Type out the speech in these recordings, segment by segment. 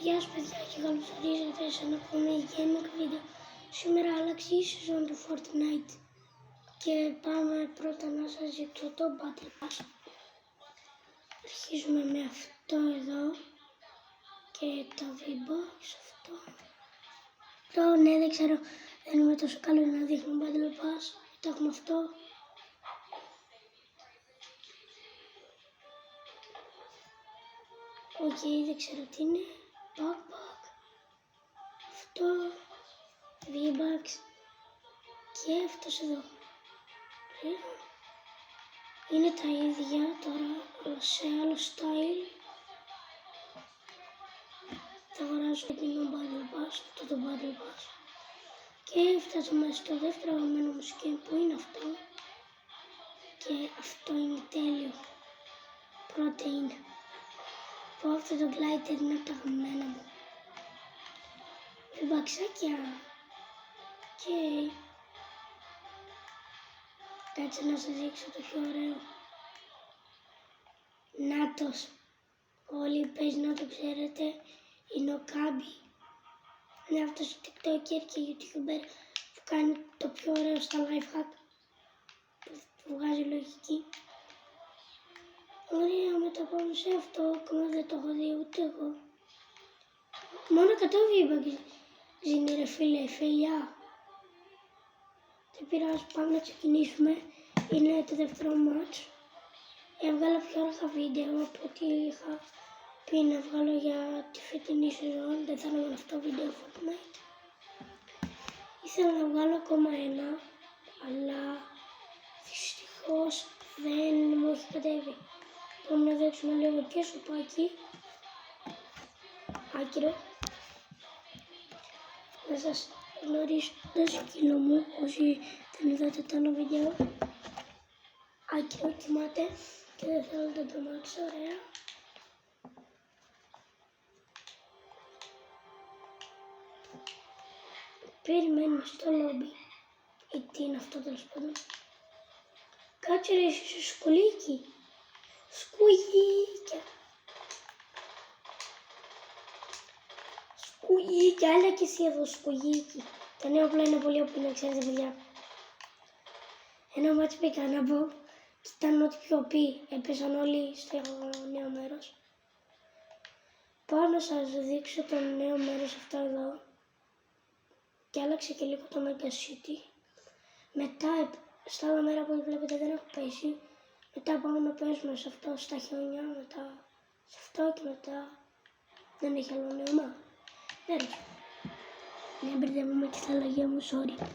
Γεια σας παιδιά και καλώς ορίσατε σε ένα ακόμη gaming βίντεο. Σήμερα άλλαξε η σεζόν του Fortnite και πάμε πρώτα να σας δείξω το Battle Pass. Αρχίζουμε με αυτό εδώ και τα V-Box αυτό. Ναι, δεν ξέρω, δεν είμαι τόσο καλό να δείχνω Battle Pass. Μετά έχουμε αυτό. Οκ, δεν ξέρω τι είναι. Backpack. Αυτό. V-Bucks. Και αυτός εδώ. Είναι τα ίδια τώρα, αλλά σε άλλο style. Θα αγοράσω και το Battle Pass, αυτό το Battle Pass. Και φτάσαμε στο δεύτερο αγαπημένο μου skin που είναι αυτό. Και αυτό είναι τέλειο. Protein. Που αυτό το glider είναι από τα αγαπημένα μου. Βαξάκια. Και κάτσε να σας δείξω το πιο ωραίο. Νάτος. Όλοι πες να το ξέρετε. Είναι ο Κάμπι. Είναι αυτός ο TikToker και YouTuber που κάνει το πιο ωραίο στα life hack. Που βγάζει λογική. Ωραία, μετά πάμε σε αυτό. Ακόμα δεν το έχω δει ούτε εγώ. Μόνο 100 V-Bucks είναι ρε φίλε, φιλιά. Δεν πειράζει, πάμε να ξεκινήσουμε. Είναι το δεύτερο match. Έβγαλα πιο αργά βίντεο από ό,τι είχα πει να βγάλω για τη φετινή σεζόν. Δεν θα έκανα αυτό βίντεο Fortnite. Ήθελα να βγάλω ακόμα ένα, αλλά δυστυχώς δεν μου έχει κατέβει. Πάμε να δείξουμε λίγο και σουπάκι. Άκυρο. Να σας γνωρίσω το σκύλο μου, όσοι δεν είδατε το άλλο βίντεο. Άκυρο κοιμάται και δεν θέλω να το τρομάξω, ωραία. Περιμένουμε στο λόμπι. Ή τι είναι αυτό τέλος πάντων. Κάτσε ρε εσύ σκουλίκι. Σκουλίκια. Σκουλίκια, έλα και εσύ εδώ σκουλίκι. Τα νέα όπλα είναι πολύ όπλα, ξέρετε παιδιά. Ένα μάτσι πήγα να πω και ήταν ό,τι πιο πει. Έπαιζαν όλοι στο νέο μέρος. Πάω να σας δείξω το νέο μέρος αυτό εδώ. Και άλλαξε και λίγο το Mega City. Μετά, στα άλλα μέρα που βλέπετε δεν έχω πέσει. Μετά πάμε να παίζουμε σε αυτό, στα χιόνια, μετά σε αυτό και μετά δεν έχει άλλο νέο. Δεν έχει. Ναι, μπερδεύομαι και στα λόγια μου, sorry.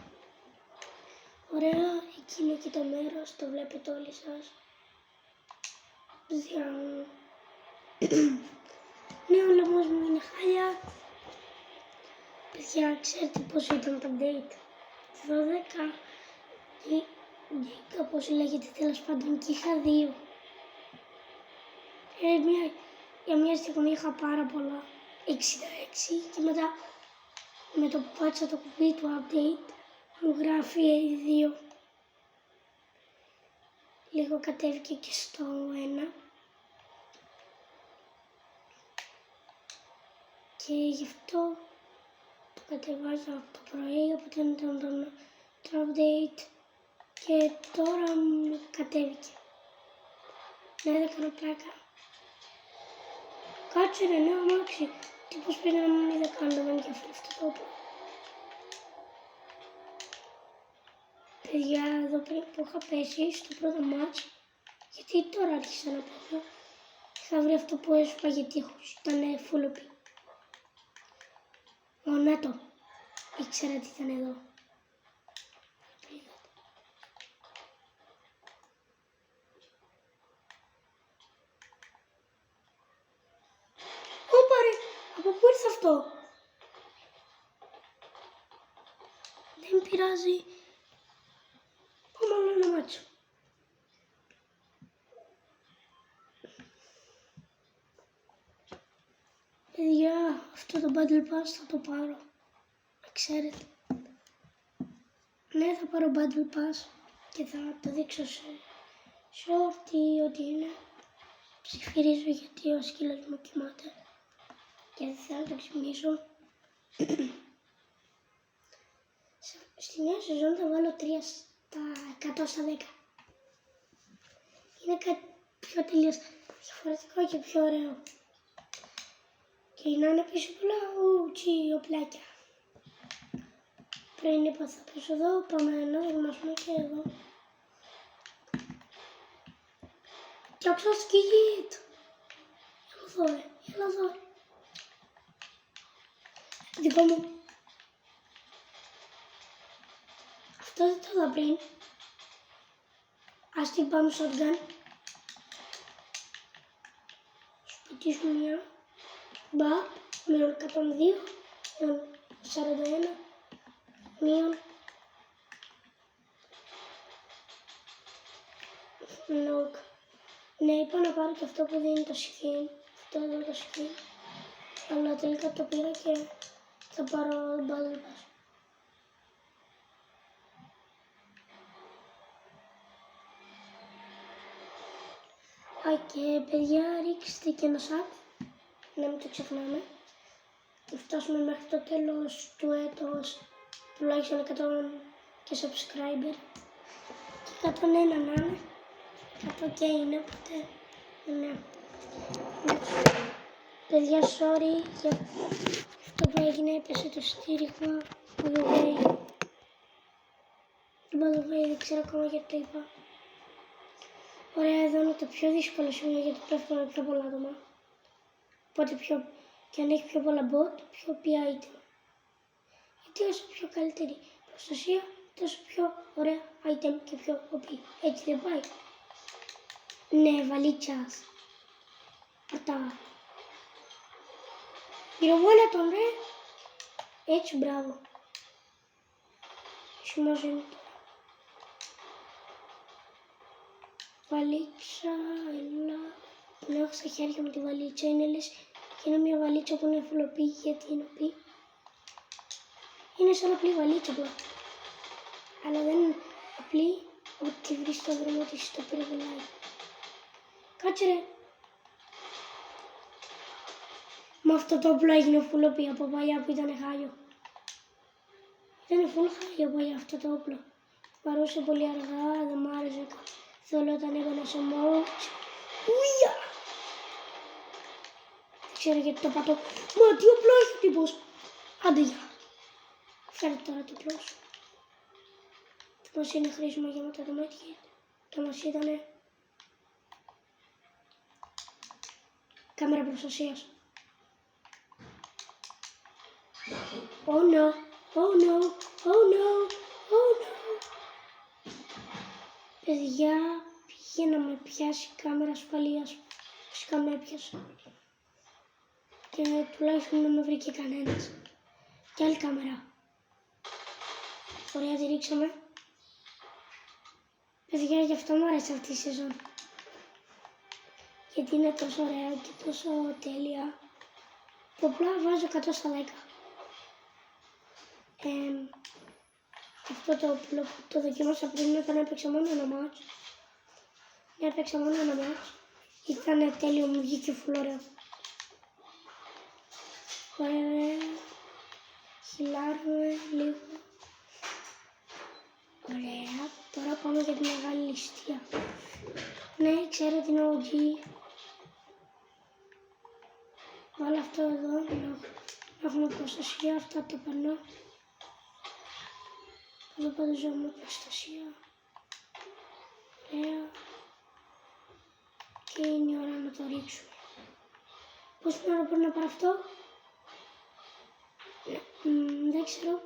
Ωραία, εκεί είναι και το μέρος, το βλέπετε όλοι σας. Ναι, ο λαιμός μου είναι χάλια. Παιδιά, ξέρετε πόσο ήταν το update? 12 γίγκα, πώς λέγεται τέλος πάντων, και είχα 2. Για μια στιγμή είχα πάρα πολλά, 66, και μετά με το που πάτησα το κουμπί του update μου γράφει 2. Λίγο κατέβηκε και στο 1. Και γι' αυτό το κατεβάζω από το πρωί, οπότε ήταν το update και τώρα μου κατέβηκε. Ναι, δεν κάνω πλάκα. Κάτσε ρε, νέο αμάξι. Τι πως πήρε να μην είδα καν, να με ενδιαφέρει αυτό το όπλο. Παιδιά, εδώ πριν που είχα πέσει στο πρώτο match, γιατί τώρα άρχισα να παίζω, είχα βρει αυτό που έσπαγε τείχος. Ήταν full OP. Να το. Ήξερα τι ήταν εδώ. Ωπα ρε, από πού ήρθε αυτό? Δεν πειράζει. Πάμε άλλο ένα μάτσο. Παιδιά, αυτό το Battle Pass θα το πάρω. Να ξέρετε. Ναι, θα πάρω Battle Pass και θα το δείξω σε short ή ό,τι είναι. Ψιφυρίζω γιατί ο σκύλος μου κοιμάται. και δεν θέλω να το ξυπνήσω. Στη νέα σεζόν θα βάλω 3 στα 100 στα 10. Είναι κάτι πιο τελείως διαφορετικό και πιο ωραίο. Και να είναι πίσω πολλά οπλάκια. Πριν είπα θα πέσω εδώ, πάμε να δοκιμάσουμε και εδώ. Και άκουσα σκυλίτ. Έλα εδώ. Δικό μου. Αυτό δεν το είδα πριν. Ας την πάμε shotgun. Σου πατήσουμε μια. Μπα, μείον 102, μείον 41, μείον. Νοκ. Ναι, είπα να πάρω και αυτό που δίνει το skin. Αυτό εδώ το skin. Αλλά τελικά το πήρα και θα πάρω Battle Pass. Και παιδιά, ρίξτε και ένα sub, να μην το ξεχνάμε. Να φτάσουμε μέχρι το τέλος του έτος τουλάχιστον 100 και subscriber. Και 101 να είναι. 100 και είναι, οπότε ναι. Παιδιά, sorry για αυτό που έγινε, έπεσε το στήριγμα του Battle Way, δεν ξέρω ακόμα γιατί το είπα. Ωραία, εδώ είναι το πιο δύσκολο σημείο γιατί πέφτουμε πιο πολλά άτομα. Οπότε και αν έχει πιο πολλά bot, πιο PA item. Γιατί όσο πιο καλύτερη προστασία, τόσο πιο ωραία item και πιο OP. Έτσι δεν πάει. Ναι, βαλίτσας. Αρτά. Πυροβόλα τον ρε. Έτσι, μπράβο. Σημάζω βαλίτσα, έλα. Που έχω στα χέρια μου τη βαλίτσα, είναι λες και είναι μια βαλίτσα που είναι φουλοπή, γιατί είναι οπή. Είναι σαν απλή βαλίτσα απλά. Αλλά δεν είναι απλή, ότι βρει στο δρόμο της το πυροβολάει. Κάτσε ρε. Μα αυτό το όπλο έγινε φουλοπή από παλιά που ήταν χάλιο. Ήταν φουλ χάλιο παλιά αυτό το όπλο. Παρούσε πολύ αργά, δεν μ' άρεσε. Θέλω όταν έβαλα σε μότς. Ουια! Δεν ξέρω γιατί το πατώ. Μα τι όπλο έχει ο τύπος. Άντε γεια. Φέρε τώρα το όπλο σου. Θα μας είναι χρήσιμο για μετά το μάτια. Θα μας ήτανε κάμερα προστασίας. Oh no, oh no, oh no, oh no. Παιδιά, πήγε να με πιάσει κάμερα ασφαλείας. Φυσικά με έπιασε. Και τουλάχιστον δεν με βρήκε κανένας. Και άλλη κάμερα. Ωραία, τη ρίξαμε. Παιδιά, γι' αυτό μου άρεσε αυτή η σεζόν. Γιατί είναι τόσο ωραία και τόσο τέλεια. Που απλά βάζω 100 στα 10. Αυτό το όπλο που το δοκίμασα πριν όταν έπαιξα μόνο ένα μάτς. Έπαιξα μόνο ένα μάτς. Ήταν τέλειο, μου βγήκε φουλ ωραίο. Ωραία. Χυλάρουμε λίγο. Ωραία. Τώρα πάμε για τη μεγάλη ληστεία. Ναι, ξέρω την OG. Βάλω αυτό εδώ. Να έχουμε προστασία. Αυτά το περνώ. Εδώ πάντα ζω με προστασία. Ωραία. Και είναι η ώρα να το ρίξουμε. Πόση ώρα μπορεί να πάρω αυτό? Δεν ξέρω.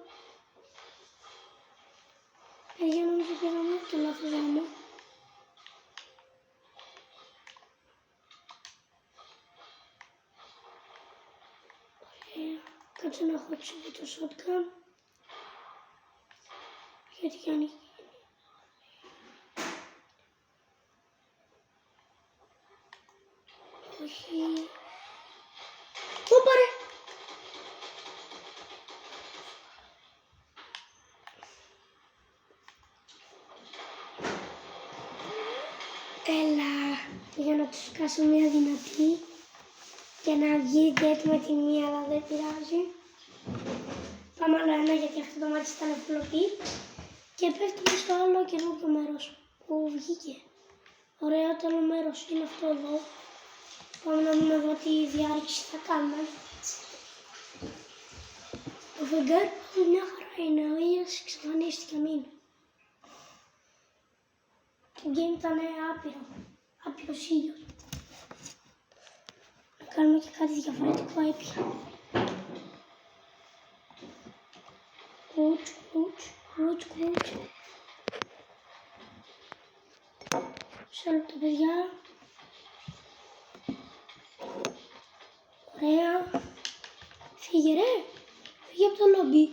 Παιδιά, νομίζω πήγαμε το λάθος δρόμο. Ωραία. Κάτσε να χώψω και το shotgun. Γιατί κι αν έχει γίνει. Όχι. Πού πάρε. Έλα. Για να τους σκάσω μια δυνατή. Και να βγει και με τη μία, αλλά δεν πειράζει. Πάμε άλλο ένα, γιατί αυτό το μάτι ήταν φλοπή. Και πέφτουμε στο άλλο καινούργιο μέρος που βγήκε. Ωραίο το άλλο μέρος είναι αυτό εδώ. Πάμε να δούμε εδώ τι διάρρηξη θα κάνουμε. Το φεγγάρι μια χαρά είναι, ο ήλιος εξαφανίστηκε μην. Το game ήταν άπειρος ήλιος. Να κάνουμε και κάτι διαφορετικό έπια. Κρούτς. Σε λεπτό παιδιά. Ωραία. Φύγε ρε. Φύγε από το λόμπι.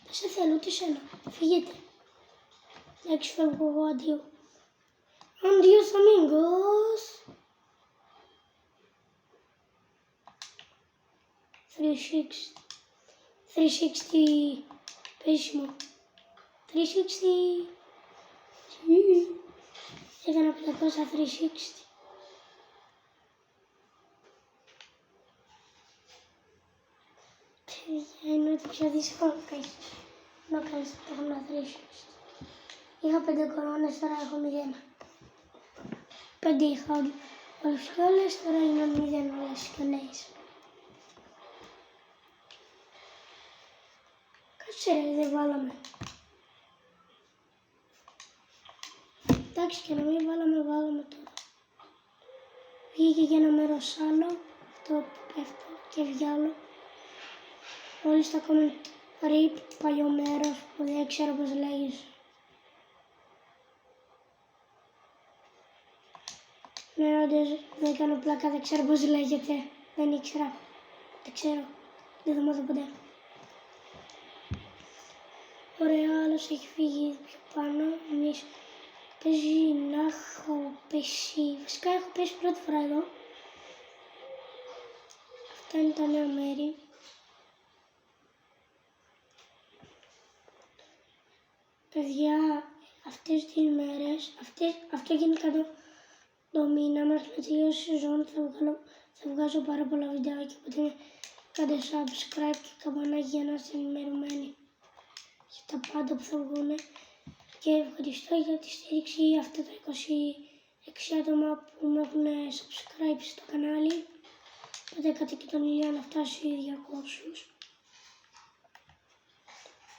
Δεν σε θέλω ούτε σένα. Φύγετε. Εντάξει φεύγω εγώ αντίο. Adios amigos. 360 πέσιμο. 360. Έκανα 500 360. Είναι το πιο δύσκολο να κάνεις το χρόνο 360. Είχα 5 κορώνες, τώρα έχω 0. 5 είχα όλες και όλες, τώρα είναι 0 όλες και όλες. Κάτσε ρε, δεν βάλαμε. Εντάξει, και να μην βάλαμε τώρα. Βγήκε και ένα μέρος άλλο, το πέφτω και βγάλω. Όλοι στα comment RIP παλιό μέρος που δεν ξέρω πώς λέγεις. Ναι, όντως δεν κάνω πλάκα, δεν ξέρω πώς λέγεται. Δεν ήξερα. Δεν ξέρω. Δεν θα μάθω ποτέ. Ωραία, άλλος έχει φύγει πιο πάνω. Εμείς παίζει να έχω πέσει. Βασικά έχω πέσει πρώτη φορά εδώ. Αυτά είναι τα νέα μέρη. Παιδιά, αυτές τις μέρες, αυτό γενικά το μήνα μας με τελειώσει η σεζόν θα βγάζω πάρα πολλά βιντεάκια, οπότε κάντε subscribe και καμπανάκι για να είστε ενημερωμένοι για τα πάντα που θα βγουν. Και ευχαριστώ για τη στήριξη αυτά τα 26 άτομα που με έχουν subscribe στο κανάλι. Οπότε έκατε και τον Ηλία να φτάσει 200.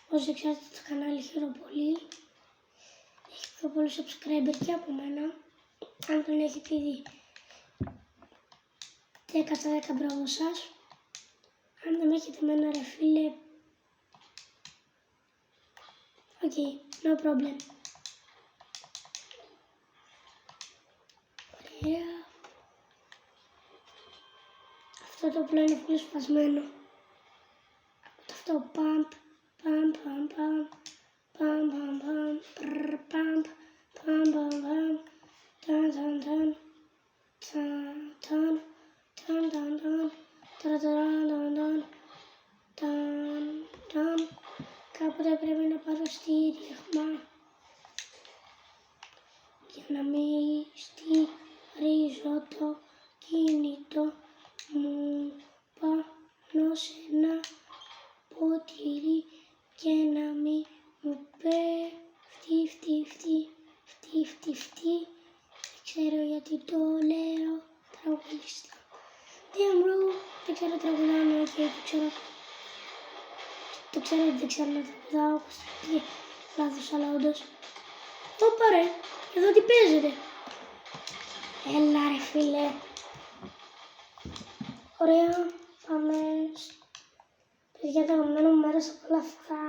Όσοι δεν ξέρετε το κανάλι χαίρομαι πολύ. Έχει πιο πολλοί subscriber και από μένα. Αν τον έχετε ήδη 10 στα 10 μπράβο σας. Αν δεν με έχετε εμένα ρε φίλε. Ok, no problem. Ωραία. Αυτό το απλό είναι πολύ σπασμένο. Αυτό pump. Pam pam pam pam pam pam pam pam pam pam tan tan tan tan tan tan tan tan tan tan. Κάποτε πρέπει να πάρω στήριγμα για να μην στηρίζω το κινητό μου πάνω σε ένα ποτήρι και να μην μου πέφτει. Δεν ξέρω γιατί το λέω τραγουδιστά. Damn bro, δεν ξέρω τραγουδάνε, ok, το ξέρω ότι δεν ξέρω να τραγουδάω, και λάθος, αλλά όντως. Ωπα ρε, εδώ τι παίζεται. Έλα ρε φίλε. Ωραία, πάμε. Παιδιά, το αγαπημένο μου μέρος από όλα αυτά,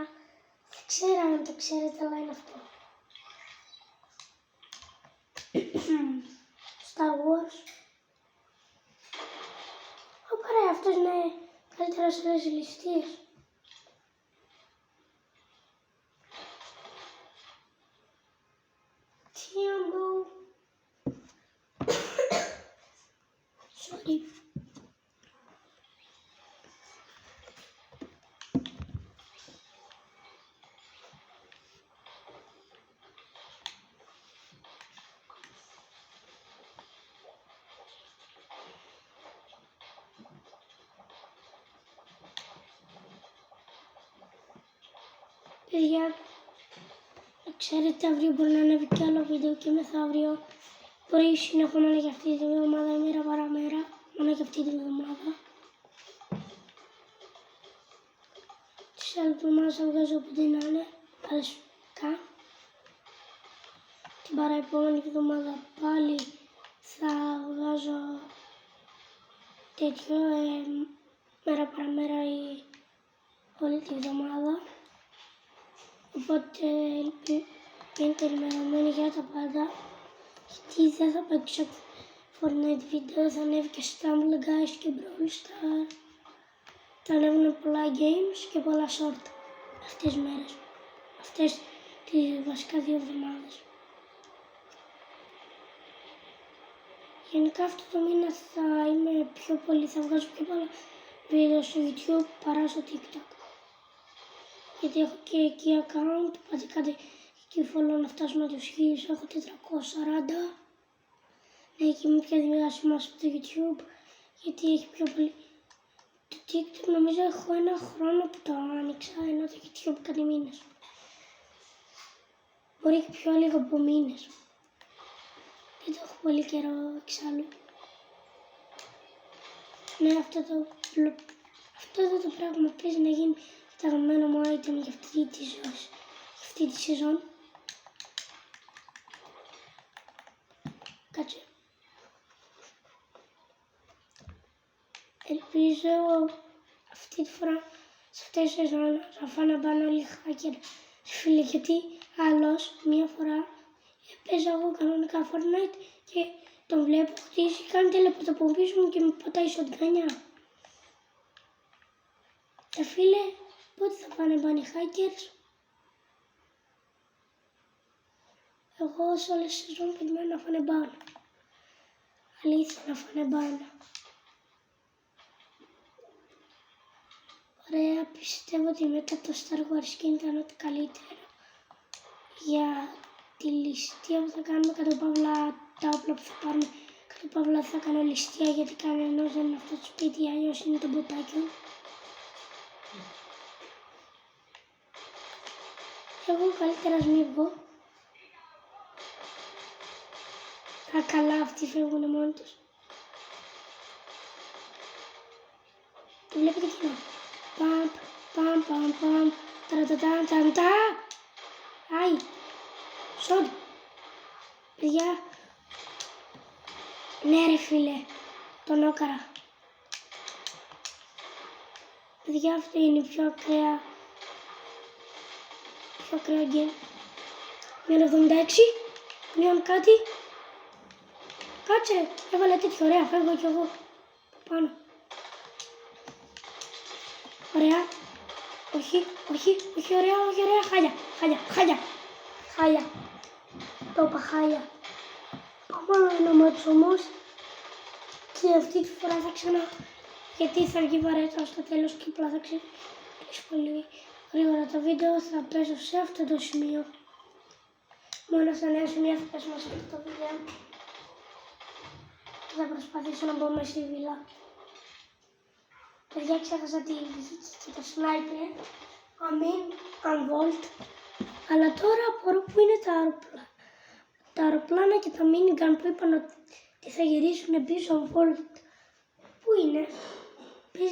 δεν ξέρω αν το ξέρετε, αλλά είναι αυτό. Star Wars. Ωπα ρε, αυτός είναι καλύτερος ρεζιλιστής. Sorry. Παιδιά, ξέρετε, αύριο μπορεί να ανέβει κι άλλο βίντεο και μεθαύριο. Μπορεί συνεχόμενα για αυτή τη εβδομάδα, μέρα παραμέρα, μόνο για αυτή τη εβδομάδα. Τις άλλες εβδομάδες θα βγάζω όποτε να είναι, άλλες καν. Την παραεπόμενη εβδομάδα πάλι θα βγάζω τέτοιο, μέρα παραμέρα ή όλη τη εβδομάδα. Οπότε μείνετε ενημερωμένοι για τα πάντα. Γιατί δεν θα παίξω Fortnite βίντεο, θα ανέβει και Stumble Guys και Brawl Star. Θα ανέβουν πολλά games και πολλά short αυτές τις μέρες. Αυτές τις βασικά 2 εβδομάδες. Γενικά αυτό το μήνα θα είμαι πιο πολύ, θα βγάζω πιο πολλά βίντεο στο YouTube παρά στο TikTok. Γιατί έχω και εκεί account, πάτε κάτι εκεί follow να φτάσουμε τους 1000, έχω 440. Ναι, και είμαι πιο διάσημος από το YouTube, γιατί έχει πιο πολύ. Το TikTok νομίζω έχω 1 χρόνο που το άνοιξα, ενώ το YouTube κάτι μήνες. Μπορεί και πιο λίγο από μήνες. Δεν το έχω πολύ καιρό εξάλλου. Ναι, αυτό εδώ το πράγμα παίζει να γίνει το αγαπημένο μου item για αυτή τη σεζόν. Κάτσε. Ελπίζω αυτή τη φορά, σε αυτή τη σεζόν, θα φάω να πάνε όλοι hacker. Φίλε, γιατί άλλος μία φορά παίζα εγώ κανονικά Fortnite και τον βλέπω χτίσει, κάνει τελεπορτ από πίσω μου και με πατάει σοτγκάνια. Φίλε, πότε θα πάνε hackers? Εγώ σε όλες τις σεζόν περιμένω να φάνε μπαν. Αλήθεια, να φάνε μπαν. Ωραία, πιστεύω ότι μετά το Star Wars Skin ήταν ό,τι καλύτερο για τη ληστεία που θα κάνουμε, κάτω παύλα τα όπλα που θα πάρουμε, κάτω παύλα θα κάνω ληστεία γιατί κανένας δεν είναι αυτό το σπίτι, αλλιώς είναι το μποτάκιο. Εγώ καλύτερα ας μην βγω. Α, καλά, αυτοί φεύγουνε μόνοι τους. Το βλέπετε κοινό. Παμπ, παμπ, παμπ, παμπ, ταρατατάν, ταντά. Άι, σόντ. Παιδιά. Ναι ρε φίλε, τον όκαρα. Παιδιά, αυτό είναι πιο ακραία. Πιο ακραία game. Μείον 76, μείον κάτι. Κάτσε ρε, έβαλε τέτοιο, ωραία, φεύγω κι εγώ. Πάνω. Ωραία. Όχι, ωραία, χάλια. Το είπα χάλια. Πάμε ένα μάτσο όμως. Και αυτή τη φορά θα ξανά. Γιατί θα βγει βαρέτο στο τέλος και απλά θα ξεκινήσει πολύ γρήγορα το βίντεο. Θα πέσω σε αυτό το σημείο. Μόνο στα νέα σημεία θα πέσουμε σε αυτό το βίντεο. Και θα προσπαθήσω να μπούμε στη βίλα. Παιδιά, ξέχασα τη λύση και το sniper, unvolt, αλλά τώρα απορώ που είναι τα αεροπλάνα και τα minigun που είπαν ότι θα γυρίσουν πίσω unvolt. Πού είναι? Πες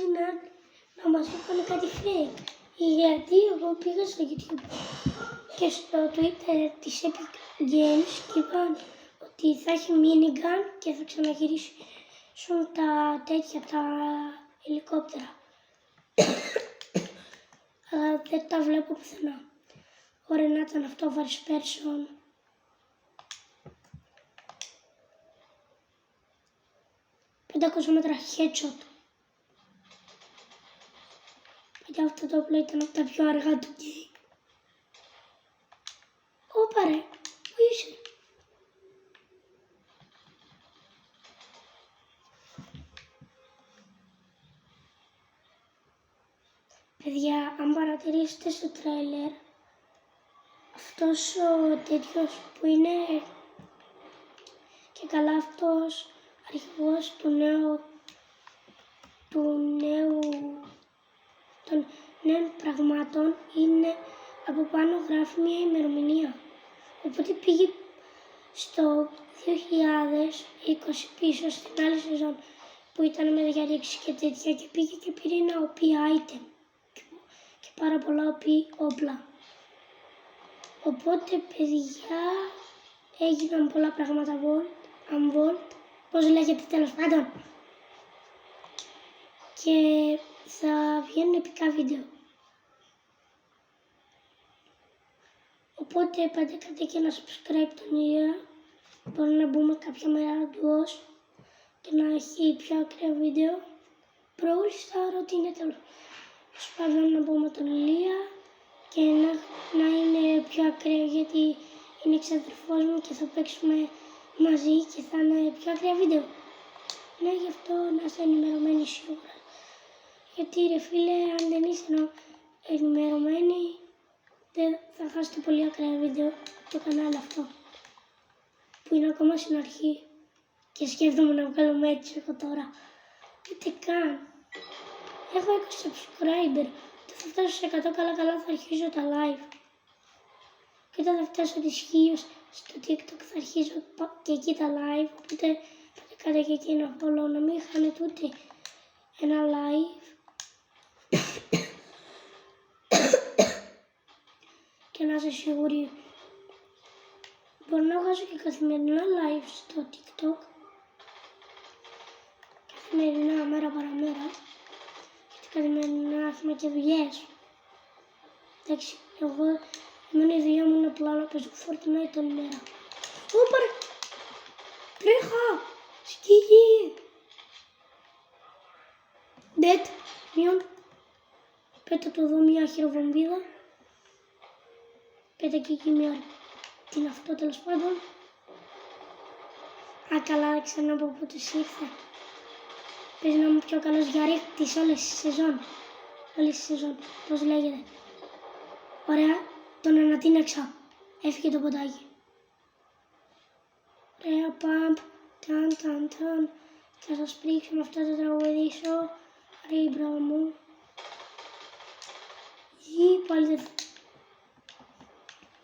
να μας είπαν κάτι fake. Γιατί εγώ πήγα στο YouTube και στο Twitter της Epic Games και είπαν ότι θα έχει minigun και θα ξαναγυρίσουν τα τέτοια, τα ελικόπτερα. Αλλά δεν τα βλέπω πουθενά. Ωραία να ήταν αυτό first person. $500 μέτρα headshot. Παιδιά, αυτό το όπλο ήταν από τα πιο αργά του game. Όπα ρε, πού είσαι? Παιδιά, αν παρατηρήσετε στο τρέλερ, αυτός ο τέτοιος που είναι και καλά αυτός αρχηγός των νέων πραγμάτων είναι από πάνω γράφει μια ημερομηνία. Οπότε πήγε στο 2020 πίσω στην άλλη σεζόν που ήταν με διαρρήξη και τέτοια και πήγε και πήρε ένα OP item και πάρα πολλά OP όπλα. Οπότε παιδιά έγιναν πολλά πράγματα unvolt, πώς λέγεται τέλος πάντων, και θα βγαίνουν επικά βίντεο. Οπότε πάτε κάντε και ένα subscribe τον Ηλία, μπορεί να μπούμε κάποια μέρα ντουός και να έχει πιο ακραία βίντεο. Προούλης θα ρωτήνε τέλος πάντων να μπούμε τον Ηλία και να είναι πιο ακραίο γιατί είναι εξαδερφός μου και θα παίξουμε μαζί και θα είναι πιο ακραία βίντεο. Ναι, γι' αυτό να είστε ενημερωμένοι σίγουρα. Γιατί ρε φίλε, αν δεν είστε ενημερωμένοι, δεν θα χάσετε πολύ ακραία βίντεο από το κανάλι αυτό. Που είναι ακόμα στην αρχή και σκέφτομαι να βγάλω έτσι εγώ τώρα. Ούτε καν. Έχω 20 subscriber. Όταν θα φτάσω σε 100 καλά θα αρχίζω τα live. Και όταν θα φτάσω τις 1000 στο TikTok θα αρχίζω και εκεί τα live. Οπότε θα κάνετε και εκεί ένα follow, να μην χάνετε ούτε ένα live. Και να είστε σίγουροι. Μπορώ να βγάζω και καθημερινά live στο TikTok. Καθημερινά, μέρα παραμέρα. Γιατί καθημερινά έχουμε και δουλειές. Εντάξει, εμένα η δουλειά μου είναι απλά να παίζω Fortnite όλη μέρα. Ωπα ρε! Τρέχα! Σκύγει! Dead! Μειον. Πέτα το εδώ μια χειροβομβίδα. Πέτα και εκεί μια... Τι είναι αυτό τέλος πάντων. Α, καλά, δεν ξέρω από πότε ήρθε. Παίζει να είμαι πιο καλός για ρίχτης όλες τις σεζόν. Όλες τις σεζόν, πώς λέγεται. Ωραία, τον ανατείναξα. Έφυγε το ποτάκι. Ωραία, πάμπ. Ταν. Θα σας πρίξω με αυτό το τραγουδίσω. Ρίμπρο μου. Πάλι δεν...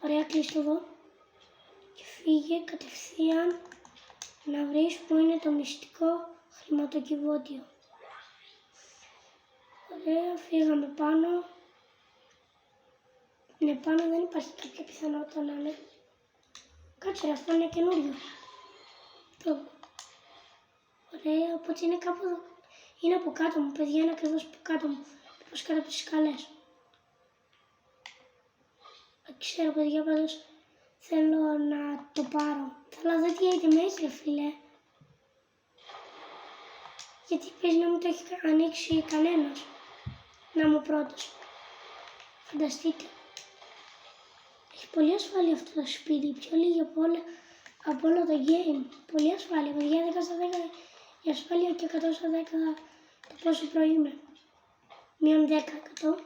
Ωραία, κλείστο εδώ. Και φύγε κατευθείαν να βρεις που είναι το μυστικό χρηματοκιβώτιο. Ωραία, φύγαμε πάνω. Ναι, πάνω δεν υπάρχει κάποια πιθανότητα να είναι. Κάτσε ρε, αυτό είναι καινούριο. Ωραία, οπότε είναι κάπου εδώ. Είναι από κάτω μου, παιδιά, είναι ακριβώς από κάτω μου. Πώς κάτω από τις σκάλες. Δεν ξέρω, παιδιά, πάντως θέλω να το πάρω. Αλλά δεν τι είτε με έχει, ρε φίλε. Γιατί παίζει να μην το έχει ανοίξει κανένας. Να είμαι πρώτος. Φανταστείτε. Έχει πολύ ασφάλεια αυτό το σπίτι. Πιο λίγη από όλο το game. Πολύ ασφάλεια. Παιδιά, 10 στα 10 η ασφάλεια και 100 στα 10 το πόσο προ είμαι. Μείον 10%.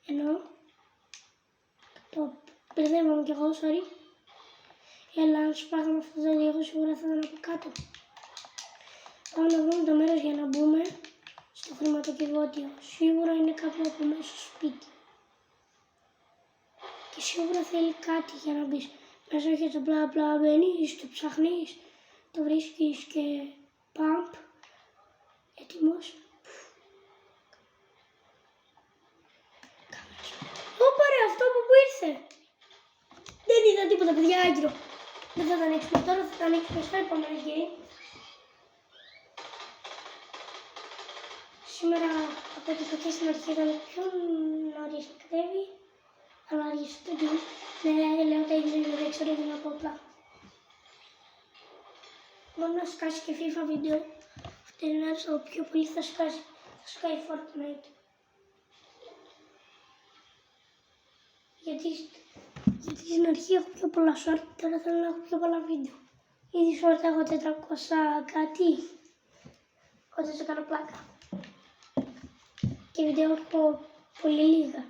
Ενώ το μπερδεύομαι κι εγώ, sorry. Αλλά αν σπάγαμε αυτό το δύο, σίγουρα θα ήταν από κάτω. Πάμε να βρούμε το μέρος για να μπούμε στο χρηματοκιβώτιο. Σίγουρα είναι κάπου από μέσα στο σπίτι. Και σίγουρα θέλει κάτι για να μπεις. Μέσα έχεις το μπλα μπλα, μπαίνεις, το ψάχνεις, το βρίσκεις και pump. Έτοιμος. Ωπα ρε, αυτό από πού ήρθε. Δεν είδα τίποτα, παιδιά, άγκυρο. Δεν θα τα ανοίξουμε τώρα, θα τα ανοίξουμε στο επόμενο game. Σήμερα από ό,τι είπα και στην αρχή ήταν πιο νωρίς να κατέβει. Αλλά αργήσω το game. Ναι, λέω τα ίδια γιατί δεν ξέρω τι να πω απλά. Μόνο να σκάσει και FIFA βίντεο. Αυτό είναι ένα στο πιο πολύ θα σκάσει. Θα σκάει Fortnite. Γιατί στην αρχή έχω πιο πολλά short, τώρα θέλω να έχω πιο πολλά βίντεο. Ήδη short έχω 400 κάτι. Οπότε σε κάνω πλάκα. Και βίντεο έχω πολύ λίγα.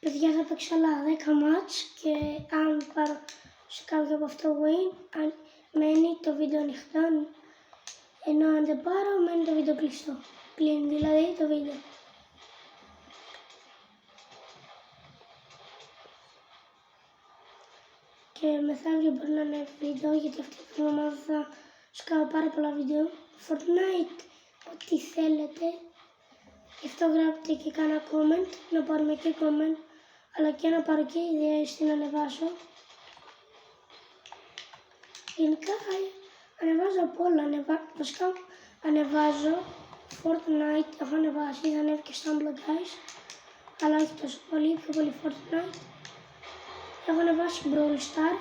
Παιδιά, θα παίξω άλλα 10 μάτς και αν πάρω σε κάποιο από αυτό win, αν μένει το βίντεο ανοιχτό, ενώ αν δεν πάρω μένει το βίντεο κλειστό. Κλείνει δηλαδή το βίντεο. και μεθαύριο μπορεί να είναι βίντεο, γιατί αυτή τη εβδομάδα θα σκάω πάρα πολλά βίντεο. Fortnite, ό,τι θέλετε. Γι' αυτό γράψτε και κάνα comment, να πάρουμε και comment, αλλά και να πάρω και ιδέες τι να ανεβάσω. Γενικά ανεβάζω από όλα, βασικά ανεβάζω Fortnite, έχω ανεβάσει, θα ανέβει και Stumble Guys, αλλά όχι τόσο πολύ, πιο πολύ Fortnite. Έχω ανεβάσει Brawl Star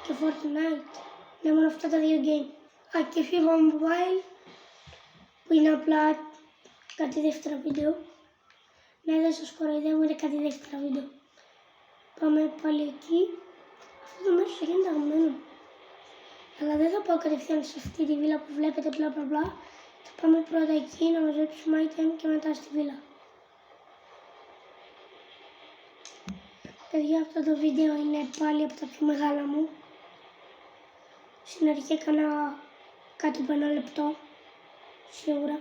και Fortnite, ναι, μόνο αυτά τα δύο game. Και FIFA Mobile, που είναι απλά κάτι δεύτερα βίντεο. Ναι, δεν σας κοροϊδεύω, είναι κάτι δεύτερα βίντεο. Πάμε πάλι εκεί. Αυτό το μέρος θα γίνει αγμένο. Αλλά δεν θα πάω κατευθείαν σε αυτή τη βίλα που βλέπετε μπλα μπλα μπλα. Θα πάμε πρώτα εκεί να μαζέψουμε item και μετά στη βίλα. Παιδιά, αυτό το βίντεο είναι πάλι από τα πιο μεγάλα μου. Στην αρχή έκανα κάτι από 1 λεπτό, σίγουρα.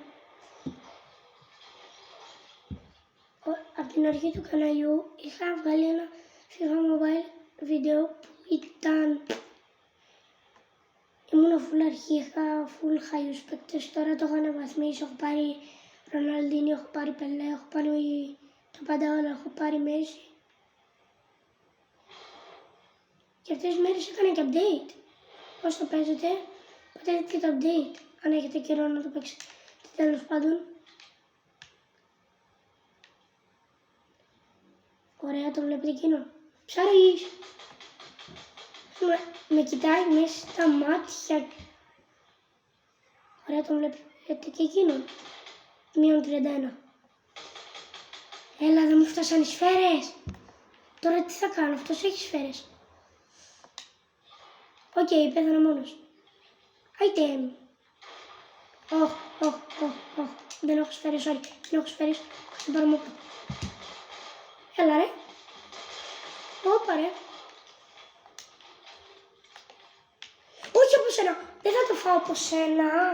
Από την αρχή του καναλιού είχα βγάλει ένα FIFA Mobile βίντεο που ήμουν full αρχή, είχα full χαϊούς παίκτες, τώρα το έχω αναβαθμίσει, έχω πάρει Ροναλντίνιο, έχω πάρει Πελέ, έχω πάρει τα πάντα όλα, έχω πάρει Μέση. Και αυτές τις μέρες έκανα και update. Πώς το παίζετε, πατάτε και το update, αν έχετε καιρό να το παίξετε. Τέλος πάντων. Ωραία, το βλέπετε εκείνο. Ψάρις! Με κοιτάει μέσα στα μάτια. Ωραία, το βλέπετε και εκείνον. -31. Έλα, δεν μου φτάσαν οι σφαίρες. Τώρα τι θα κάνω, αυτός έχει σφαίρες. Οκ, πέθανα μόνος. Item. Δεν έχω σφαίρες, sorry. Δεν έχω σφαίρες. Θα πάρω μόνο. Έλα ρε. Όπα ρε. Όχι από σένα. Δεν θα το φάω από σένα.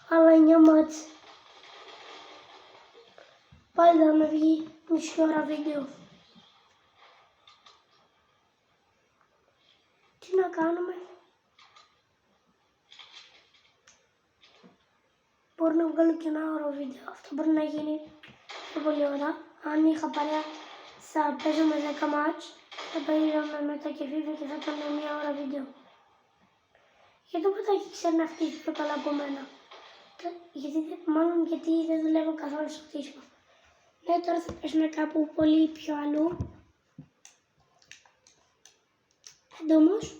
Αλλά 9 μάτς. Πάλι θα με βγει μισή ώρα βίντεο. Τι να κάνουμε. Μπορώ να βγάλω και ένα ωραίο βίντεο. Αυτό μπορεί να γίνει πιο πολύ ώρα. Αν είχα παρέα θα παίζω με 10 μάτς. Θα παίζαμε μετά και FIFA και θα ήταν μια ώρα βίντεο. Γιατί το ποτάκι ξέρει να χτίσει πιο καλά από μένα. Γιατί δεν δουλεύω καθόλου στο χτίσιμο. Ναι, τώρα θα πέσουμε κάπου πολύ πιο αλλού. Όμως.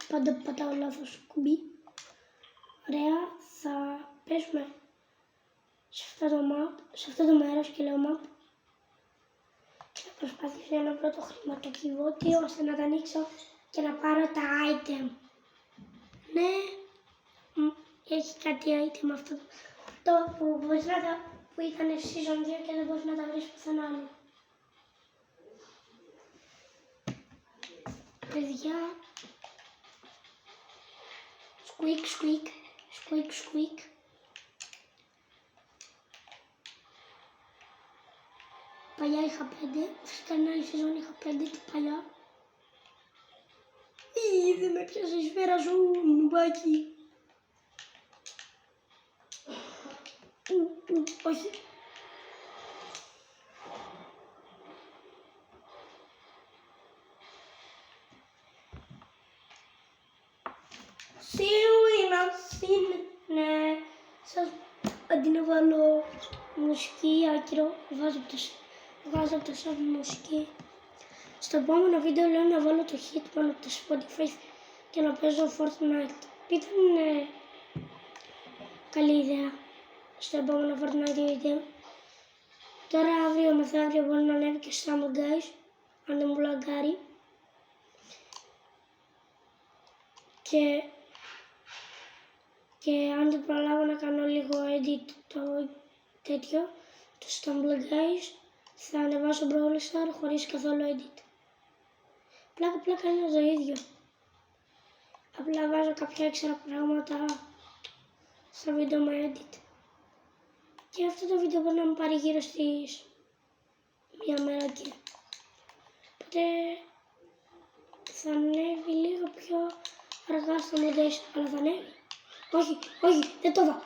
Πάντα πατάω λάθος κουμπί. Ωραία, θα πέσουμε σε αυτό το μέρος και λέω map. Και θα προσπαθήσω να βρω το χρηματοκιβώτιο ώστε να τα ανοίξω και να πάρω τα item. Ναι, έχει κάτι item αυτό το που ήταν season 2 και δεν μπορείς να τα βρεις πουθενά άλλο. Παιδιά, squeak. Παλιά είχα 5, φυσικά την άλλη σεζόν είχα 5 και παλιά. Δεν με πιάσε η σφαίρα σου, νουμπάκι. Όχι. Ναι, αντί να βάλω μουσική άκυρο, βάζω από το σаб μουσική. Στο επόμενο βίντεο λέω να βάλω το Hitman από το Spotify και να παίζω Fortnite. Ήταν καλή ιδέα στο επόμενο Fortnite βίντεο. Τώρα αύριο μεθαύριο μπορεί να ανέβει και Stumble Guys, αν δεν μου λαγκάρει. Και αν δεν προλάβω να κάνω λίγο edit το τέτοιο, το Stumble Guys, θα ανεβάσω Brawl Star χωρίς καθόλου edit. Πλάκα είναι το ίδιο. Απλά βάζω κάποια έξτρα πράγματα στο βίντεο με edit. Και αυτό το βίντεο μπορεί να μου πάρει γύρω στις μία μέρα και. Οπότε θα ανέβει λίγο πιο αργά στο Motivation, αλλά θα ανέβει. Όχι,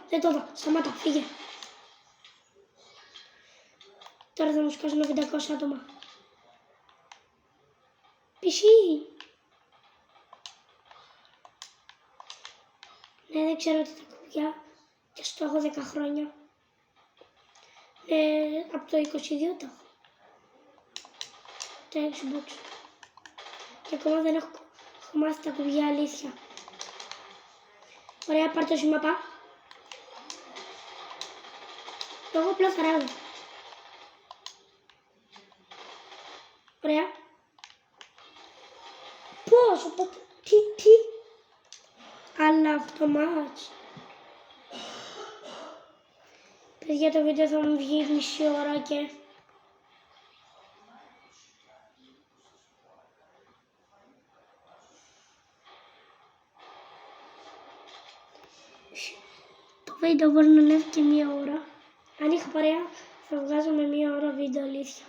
δεν το δω, σταμάτα, φύγε. Τώρα θα μου σκάσουν 500 άτομα. Πισί. Ναι, δεν ξέρω τι τα κουμπιά και στο έχω 10 χρόνια. Ναι, από το 22 το έχω. Το Xbox. Και ακόμα δεν έχω μάθει τα κουμπιά, αλήθεια. Ωραία, πάρ' το σήμα, πά. Εγώ απλά θαράζω. Ωραία. Πώς, οπότε, τι. Αλλά αυτό μάτς. Παιδιά, το βίντεο θα μου βγει μισή ώρα και... Το βίντεο μπορεί να ανέβει και μία ώρα. Αν είχα παρέα, θα βγάζω με μία ώρα βίντεο, αλήθεια.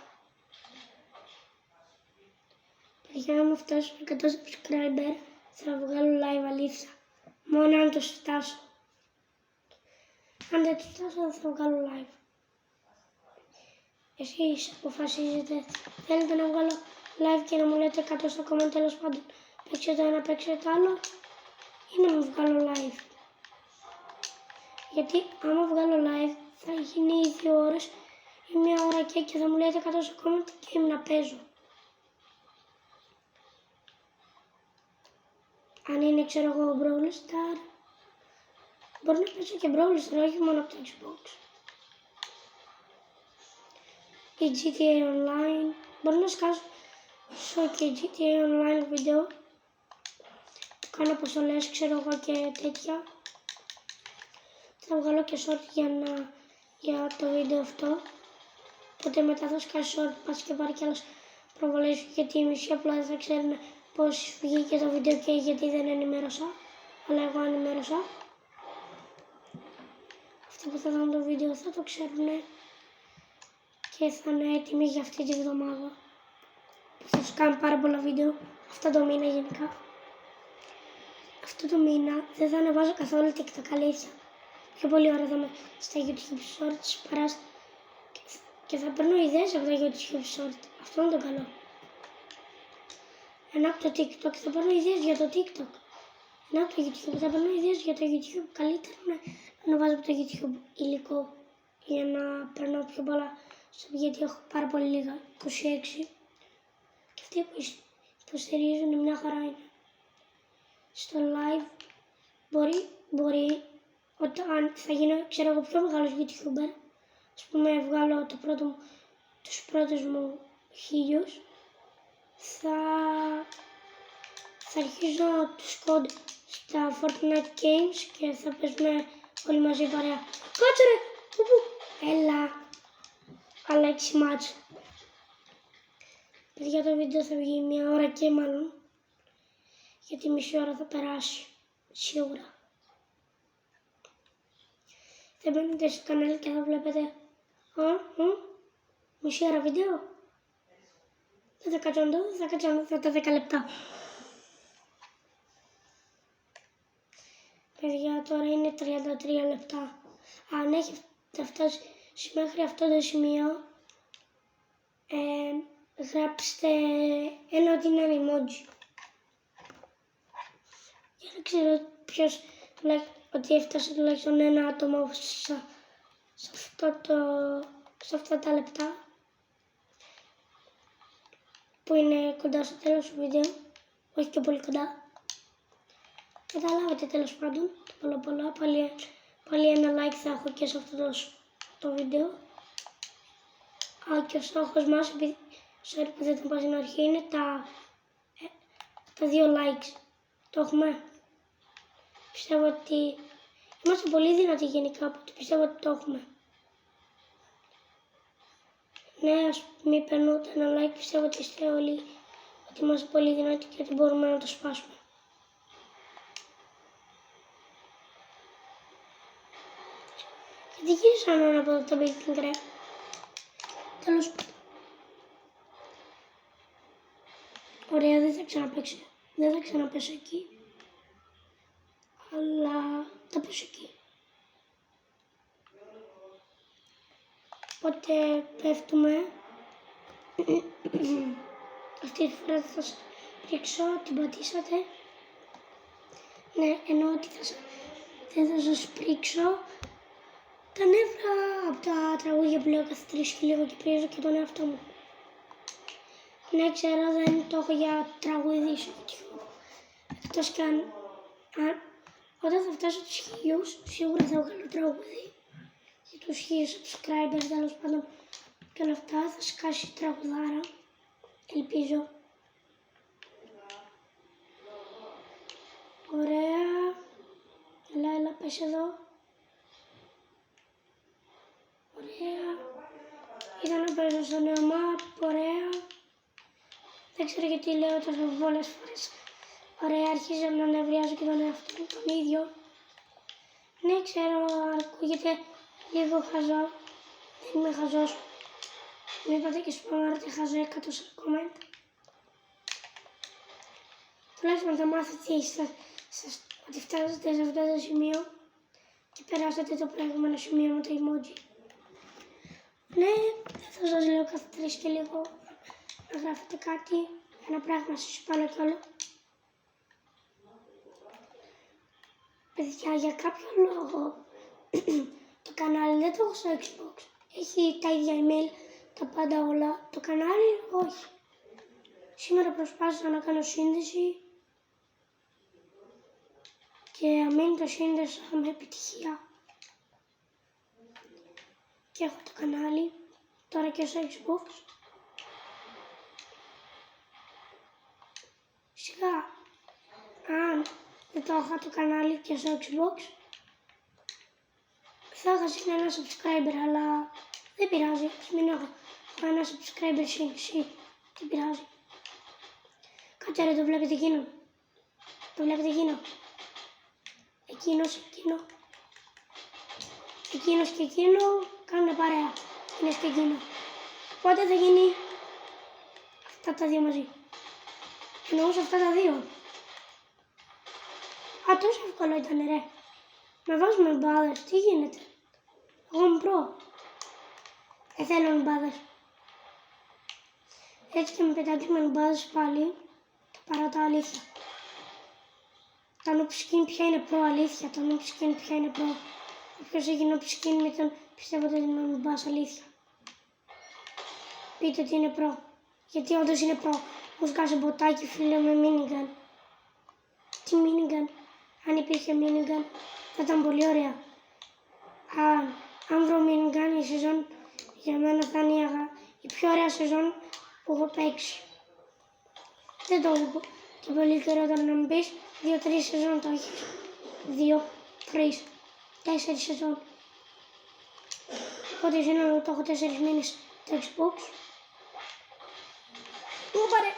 Παιδιά, άμα φτάσω 100 subscriber, θα βγάλω live, αλήθεια. Μόνο αν το φτάσω. Αν δεν το φτάσω, θα βγάλω live. Εσείς αποφασίζετε. Θέλετε να βγάλω live και να μου λέτε 100 στα comment, τέλος πάντων. Παίξτε το ένα, παίξτε το άλλο. Ή να μου βγάλω live. Γιατί άμα βγάλω live θα γίνει οι 2 ώρες ή 1 ώρα και θα μου λέτε 100 στα comment και να παίζω. Αν είναι, ξέρω εγώ, Brawl Star, μπορεί να παίζω και Brawl Star, όχι μόνο από το Xbox. Ή GTA Online, μπορεί να σκάσω και GTA Online βίντεο. Κάνω αποστολές, ξέρω εγώ, και τέτοια. Θα βγάλω και short για το βίντεο αυτό. Οπότε μετά θα σκάσω short, πας και πάρει κι άλλες προβολές, γιατί οι μισοί απλά δεν θα ξέρουν πώς βγήκε το βίντεο και γιατί δεν ενημέρωσα. Αλλά εγώ ενημέρωσα. Αυτοί που θα δουν το βίντεο θα το ξέρουν και θα είναι έτοιμοι για αυτή τη βδομάδα. Θα τους κάνω πάρα πολλά βίντεο αυτό το μήνα γενικά. Αυτό το μήνα δεν θα ανεβάζω καθόλου TikTok, αλήθεια. Πιο πολύ ώρα θα είμαι στα YouTube Shorts παρά και θα παίρνω ιδέες από τα YouTube Shorts. Αυτό είναι το καλό. Ενώ από το TikTok θα παίρνω ιδέες για το TikTok. Ενώ από το YouTube θα παίρνω ιδέες για το YouTube. Καλύτερα να ανεβάζω από το YouTube υλικό για να παίρνω πιο πολλά. Γιατί έχω πάρα πολύ λίγα, 26. Και αυτοί που υποστηρίζουν μια χαρά είναι. Στο live μπορεί όταν θα γίνω, ξέρω εγώ, πιο μεγάλος YouTuber, ας πούμε βγάλω τους πρώτους μου 1000, θα αρχίζω τους κοντ στα Fortnite Games και θα παίζουμε όλοι μαζί παρέα. Κάτσε ρε, έλα, άλλα 6 μάτς. Παιδιά, το βίντεο θα βγει 1 ώρα και μάλλον, γιατί μισή ώρα θα περάσει, σίγουρα. Θα μπαίνετε στο κανάλι και θα βλέπετε μισή ώρα βίντεο. Δεν θα κάτσω να το δω, θα κάτσω να δω τα 10 λεπτά. Παιδιά, τώρα είναι 33 λεπτά. Αν έχετε φτάσει μέχρι αυτό το σημείο, γράψτε ένα ότι είναι emoji. Για να ξέρω ποιος ότι έφτασε τουλάχιστον ένα άτομο σε αυτά τα λεπτά που είναι κοντά στο τέλος του βίντεο, όχι και πολύ κοντά. Καταλάβετε τέλος πάντων, το πολλά, πάλι ένα like θα έχω και σε αυτό το βίντεο. Και ο στόχος μας, sorry που δεν το είπα στην αρχή, είναι τα 2 likes. Το έχουμε. Πιστεύω ότι είμαστε πολύ δυνατοί γενικά, οπότε πιστεύω ότι το έχουμε. Ναι, ας μην παίρνω ούτε ένα like, πιστεύω ότι είστε όλοι ότι είμαστε πολύ δυνατοί και ότι μπορούμε να το σπάσουμε. Γιατί γύρισα να πω το Big Finger. Τέλος πάντων. Ωραία, δεν θα ξαναπέξω. Δεν θα ξαναπέσω εκεί. Αλλά θα πέσω εκεί. Οπότε πέφτουμε. Αυτή τη φορά θα σας ρίξω, την πατήσατε. Ναι, εννοώ ότι δεν θα σας πρίξω τα νεύρα από τα τραγούδια που λέω κάθε 3 και λίγο και πρίζω και τον εαυτό μου. Ναι, ξέρω, δεν το έχω για τραγούδι στο YouTube. Εκτός κι αν όταν θα φτάσω τους 1000, σίγουρα θα βγάλω τραγούδι. Για τους 1000 subscribers, τέλος πάντων, και όλα αυτά θα σκάσει τραγουδάρα. Ελπίζω. Ωραία. Έλα, πες εδώ. Ωραία. Ήταν να παίζω στο νέο map. Ωραία. Δεν ξέρω γιατί λέω τόσο πολλές φορές. Ωραία, αρχίζω να νευριάζω και τον εαυτό μου τον ίδιο. Ναι, ξέρω, ακούγεται λίγο χαζό. Δεν είμαι χαζός. Μην είπατε και σπαμάρετε χαζό 100 σε comment. Τουλάχιστον θα μάθετε ότι φτάσατε σε αυτό το σημείο και περάσατε το προηγούμενο σημείο με το emoji. Ναι, δεν θα σας λέω κάθε 3 και λίγο να γράφετε κάτι, ένα πράγμα σας πάλι κι άλλο. Παιδιά, για κάποιο λόγο το κανάλι δεν το έχω στο Xbox. Έχει τα ίδια email, τα πάντα όλα. Το κανάλι όχι. Σήμερα προσπάθησα να κάνω σύνδεση και αμήν το σύνδεσα με επιτυχία. Και έχω το κανάλι, τώρα και στο Xbox. Σιγά, αν δεν το είχα το κανάλι και στο Xbox, θα είχα ένα subscriber, αλλά δεν πειράζει, μην έχω ένα subscriber εσύ, δεν πειράζει. Κάτσε ρε, το βλέπετε εκείνο. Το βλέπετε εκείνο. Εκείνος και εκείνο κάνουν παρέα. Εκείνος και εκείνο. Πότε θα γίνει αυτά τα δύο μαζί. Εννοούσα αυτά τα δύο. Α, τόσο εύκολο ήταν ρε. Να βάζουμε μπάδες, τι γίνεται. Εγώ είμαι προ. Δεν θέλω μπάδες. Έτσι και με πετάξουμε μπάδες πάλι, θα πάρω τα αλήθεια. Τα noob skin πια είναι προ, αλήθεια. Τα noob skin πια είναι προ. Όποιος έχει noob skin με τον πιστεύω ότι είναι noob αλήθεια. Πείτε ότι είναι προ. Γιατί όντως είναι προ. Μου σκάσε μποτάκι φίλε με minigun. Τι minigun. Αν υπήρχε minigun θα ήταν πολύ ωραία. Αν βρω minigun η σεζόν για μένα θα είναι η πιο ωραία σεζόν που έχω παίξει. Δεν το έχω και πολύ καιρό τώρα να μου πεις 2-3 σεζόν το έχεις. 2, 3, 4 σεζόν. Οπότε σύνολο το έχω 4 μήνες το Xbox. Μου πάρε.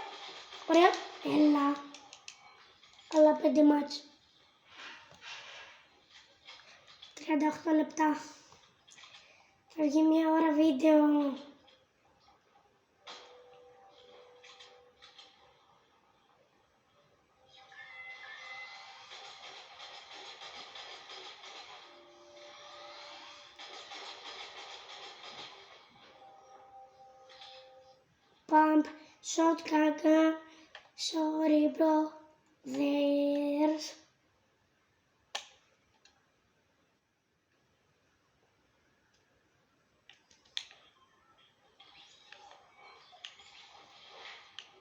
Ωραία. Έλα. Άλλα 5 μάτς. 38 λεπτά. Θα βγει 1 ώρα βίντεο. Pump, shotgun, sorry bro, there's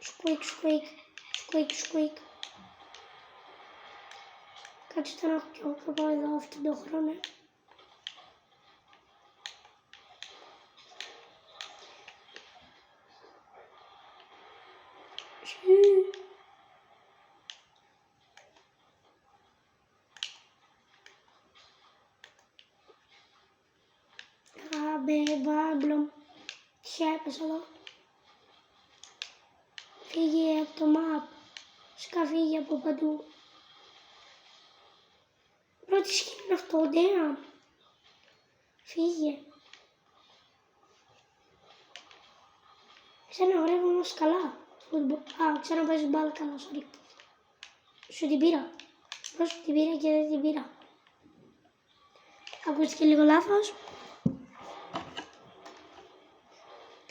squeak, squeak, squeak, squeak. Κάτσε να έχω και εγώ από εδώ αυτόν τον χρόνο. Μπάμπλομ. Τυχαία έπεσα εδώ. Φύγε από το map. Σκαφύγε από παντού. Πρώτη σκηνή είναι αυτό, damn. Φύγε. Ξένα ωραία όμως καλά. Φούτμπολ. Α, ξέρω να παίζεις μπάλα, καλά, sorry. Σου την πήρα. Πώς την πήρα και δεν την πήρα. Ακούστηκε λίγο λάθος.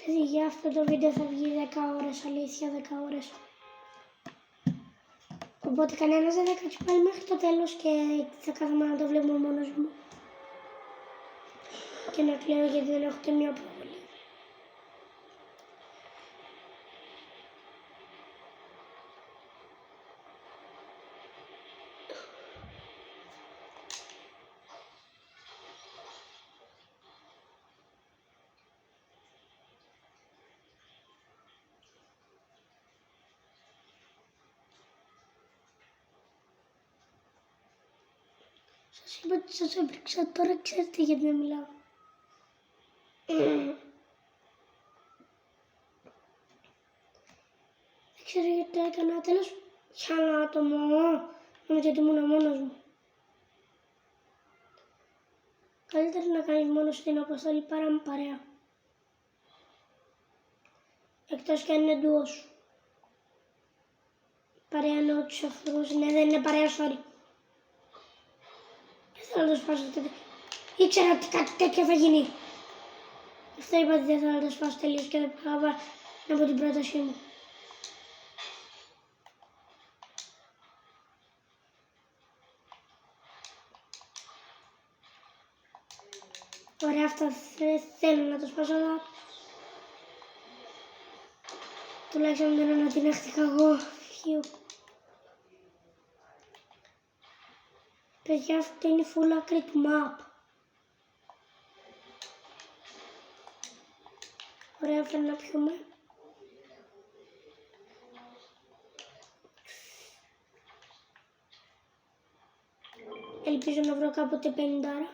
Παιδιά, αυτό το βίντεο θα βγει 10 ώρες, αλήθεια, 10 ώρες. Οπότε κανένας δεν θα κάτσει πάλι μέχρι το τέλος και θα κάθομαι να το βλέπω μόνος μου. Και να κλαίω γιατί δεν έχω καμία προβολή. Σας είπα ότι σας έπρεξα, τώρα ξέρετε γιατί δεν μιλάω. Δεν ξέρω γιατί το έκανα, τέλος για ένα άτομο, νομίζω ότι ήμουν μόνος μου. Καλύτερα να κάνεις μόνος την αποστολή παρά με παρέα. Εκτός κι αν είναι ντουό σου. Παρέα εννοώ τους εχθρούς, ναι δεν είναι παρέα, sorry. Δεν θέλω να το σπάσω τότε. Ήξερα ότι κάτι τέτοιο θα γίνει. Αυτό είπα ότι δεν θέλω να το σπάσω τελείως και δεν πρόλαβα να πω την πρότασή μου. Ωραία, αυτό θέλω να το σπάσω, αλλά τουλάχιστον δεν ανατινάχτηκα εγώ. Παιδιά, αυτό είναι full άκρη του map. Ωραία, θέλω να πιούμε. Ελπίζω να βρω κάποτε 50.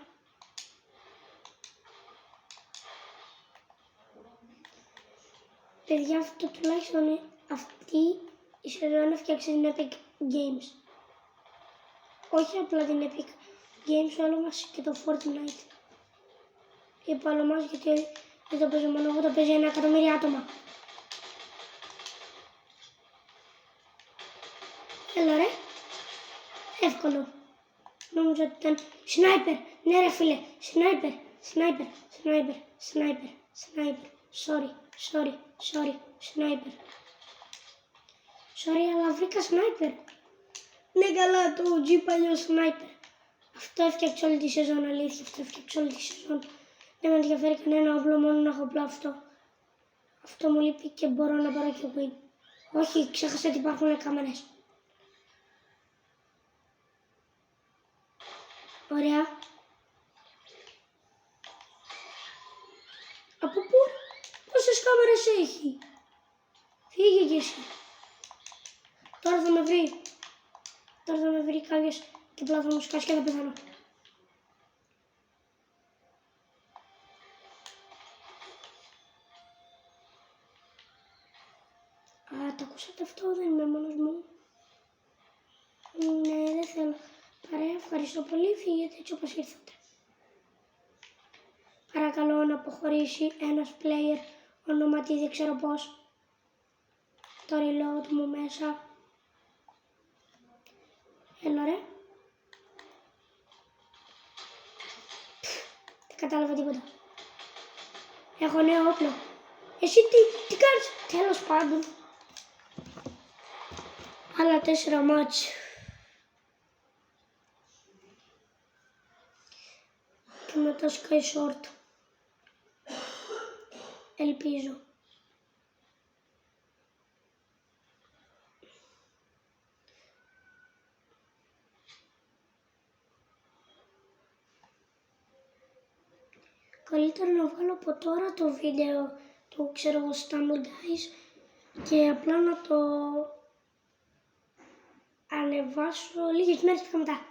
Παιδιά, αυτό τουλάχιστον αυτή η σεζόν έφτιαξε την Epic Games. Όχι απλά την Epic Games, όλο μας και το Fortnite. Είπα όλο μας γιατί δεν το παίζω μόνο εγώ, το παίζει 1 εκατομμύριο άτομα. Έλα ρε, εύκολο. Νόμιζα ότι ήταν σνάιπερ, ναι ρε φίλε, σνάιπερ, σνάιπερ, σνάιπερ, σνάιπερ, σνάιπερ, sorry, σνάιπερ. Sorry, αλλά βρήκα σνάιπερ. Ναι καλά, το OG παλιό σνάιπερ. Αυτό έφτιαξε όλη τη σεζόν, αλήθεια, αυτό έφτιαξε όλη τη σεζόν. Δεν με ενδιαφέρει κανένα όπλο, μόνο να έχω απλά αυτό. Αυτό μου λείπει και μπορώ να πάρω και win. Όχι, ξέχασα ότι υπάρχουν κάμερες. Ωραία. Από πού, πόσες κάμερες έχει. Φύγε κι εσύ. Τώρα θα με βρει. Τώρα θα με βρει κάποιος και απλά θα μου σκάσει και θα πεθάνω. Α, το ακούσατε αυτό, δεν είμαι μόνος μου. Ναι, δεν θέλω. Παρέα, ευχαριστώ πολύ, φύγετε έτσι όπως ήρθατε. Παρακαλώ να αποχωρήσει ένας player, ονόματι δεν ξέρω πώς. Το reload μου μέσα. Έλα ρε. Δεν κατάλαβα τίποτα. Έχω νέο όπλο. Εσύ τι κάνεις. Τέλος πάντων. Άλλα 4 μάτς. Και μετά Sky Short. Ελπίζω. Καλύτερα να βγάλω από τώρα το βίντεο του ξέρω εγώ Stumble Guys και απλά να το ανεβάσω λίγες μέρες και μετά.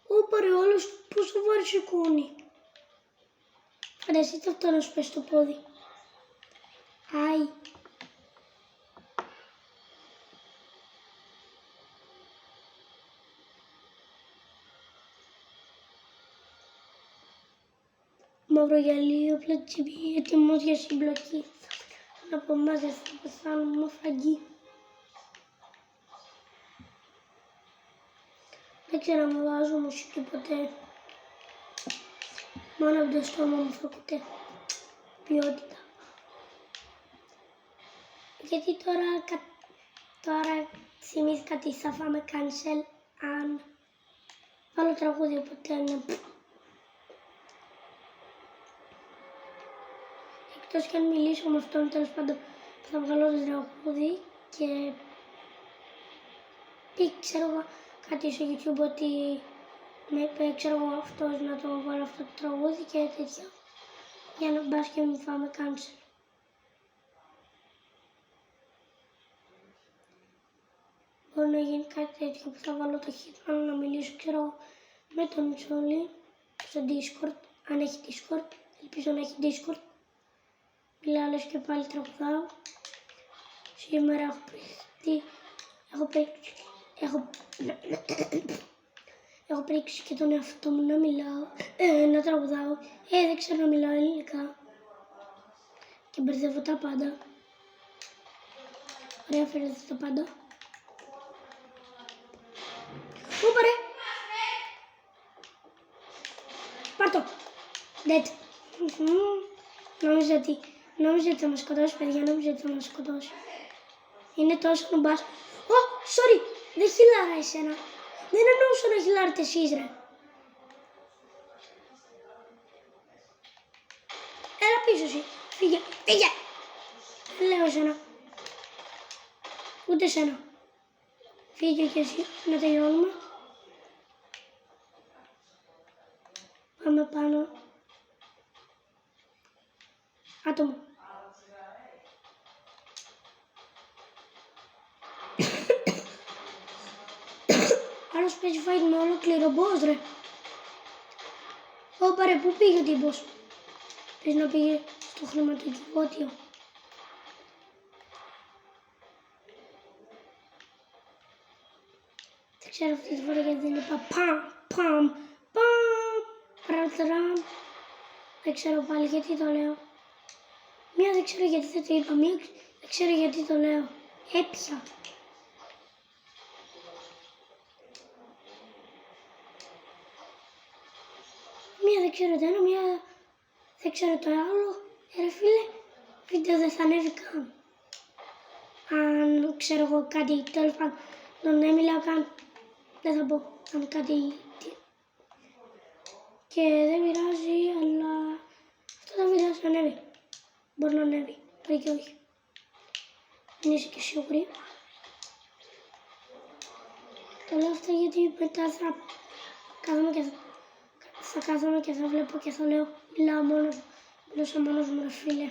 Ωπα ρε όλος πόσο βάρη σηκώνει. Φανταστείτε αυτό να σου πέσει το πόδι. Άι. μαύρο γυαλί, ο πλατσιμπή, έτοιμος για συμπλοκή. Να από εμάς δεν θα πεθάνουμε φραγκή. Δεν ξέρω αν βάζω μουσική ποτέ. Μόνο από το στόμα μου θα ακούτε ποιότητα. Γιατί τώρα θυμήθηκα τι θα φάμε cancel αν βάλω τραγούδι, οπότε είναι... Εκτός και αν μιλήσω με αυτόν, τέλος πάντων θα βγάλω το τραγούδι και πει, ξέρω εγώ, κάτι στο YouTube ότι με είπε, ξέρω εγώ, αυτός να το βάλω αυτό το τραγούδι και τέτοια, για να μπας και μην φάμε cancel. Μπορεί να γίνει κάτι τέτοιο που θα βάλω το Hitman να μιλήσω, ξέρω, με τον Τζόλι στο Discord, αν έχει Discord, ελπίζω να έχει Discord. Μιλάω λες και πάλι τραγουδάω. Σήμερα έχω πρίξει και τον εαυτό μου να μιλάω, να τραγουδάω. Δεν ξέρω να μιλάω ελληνικά και μπερδεύω τα πάντα. Ωραία, φέρετε τα πάντα. Πού ρε! Πάρ' το! Dead! Νόμιζα ότι θα μας σκοτώσει, παιδιά, νόμιζα ότι θα μας σκοτώσει. Είναι τόσο νουμπάς. Sorry! Δεν χιλάρα εσένα. Δεν εννοούσα να χιλάρετε εσείς, ρε. Έλα πίσω εσύ. Φύγε. Φύγε! Δεν λέω εσένα. Ούτε εσένα. Φύγε και εσύ, να τελειώνουμε. Πάμε πάνω. Άτομο. Άλλος παίζει fight με ολόκληρο boss, ρε. Ωπα ρε, πού πήγε ο τύπος? Πες να πήγε στο χρηματοκιβώτιο. Δεν ξέρω αυτή τη φορά γιατί δεν είπα παμ. Δεν ξέρω πάλι γιατί το λέω. Μία δεν ξέρω γιατί δεν το είπα, μία δεν ξέρω γιατί το λέω. Έπια. Μία δεν ξέρω το ένα, μία δεν ξέρω το άλλο. Ρε φίλε, βίντεο δεν θα ανέβει καν. Αν ξέρω εγώ κάτι, τέλος πάντων, δεν μιλάω καν. Δεν θα πω αν κάτι... Και δεν πειράζει, αλλά αυτό θα βίντεο θα ανέβει. Μπορεί να ανέβει, μπορεί και όχι. Δεν είσαι και σίγουρη. Το λέω αυτό γιατί μετά θα κάθομαι και θα βλέπω και θα λέω μιλούσα μόνος μου, ρε φίλε.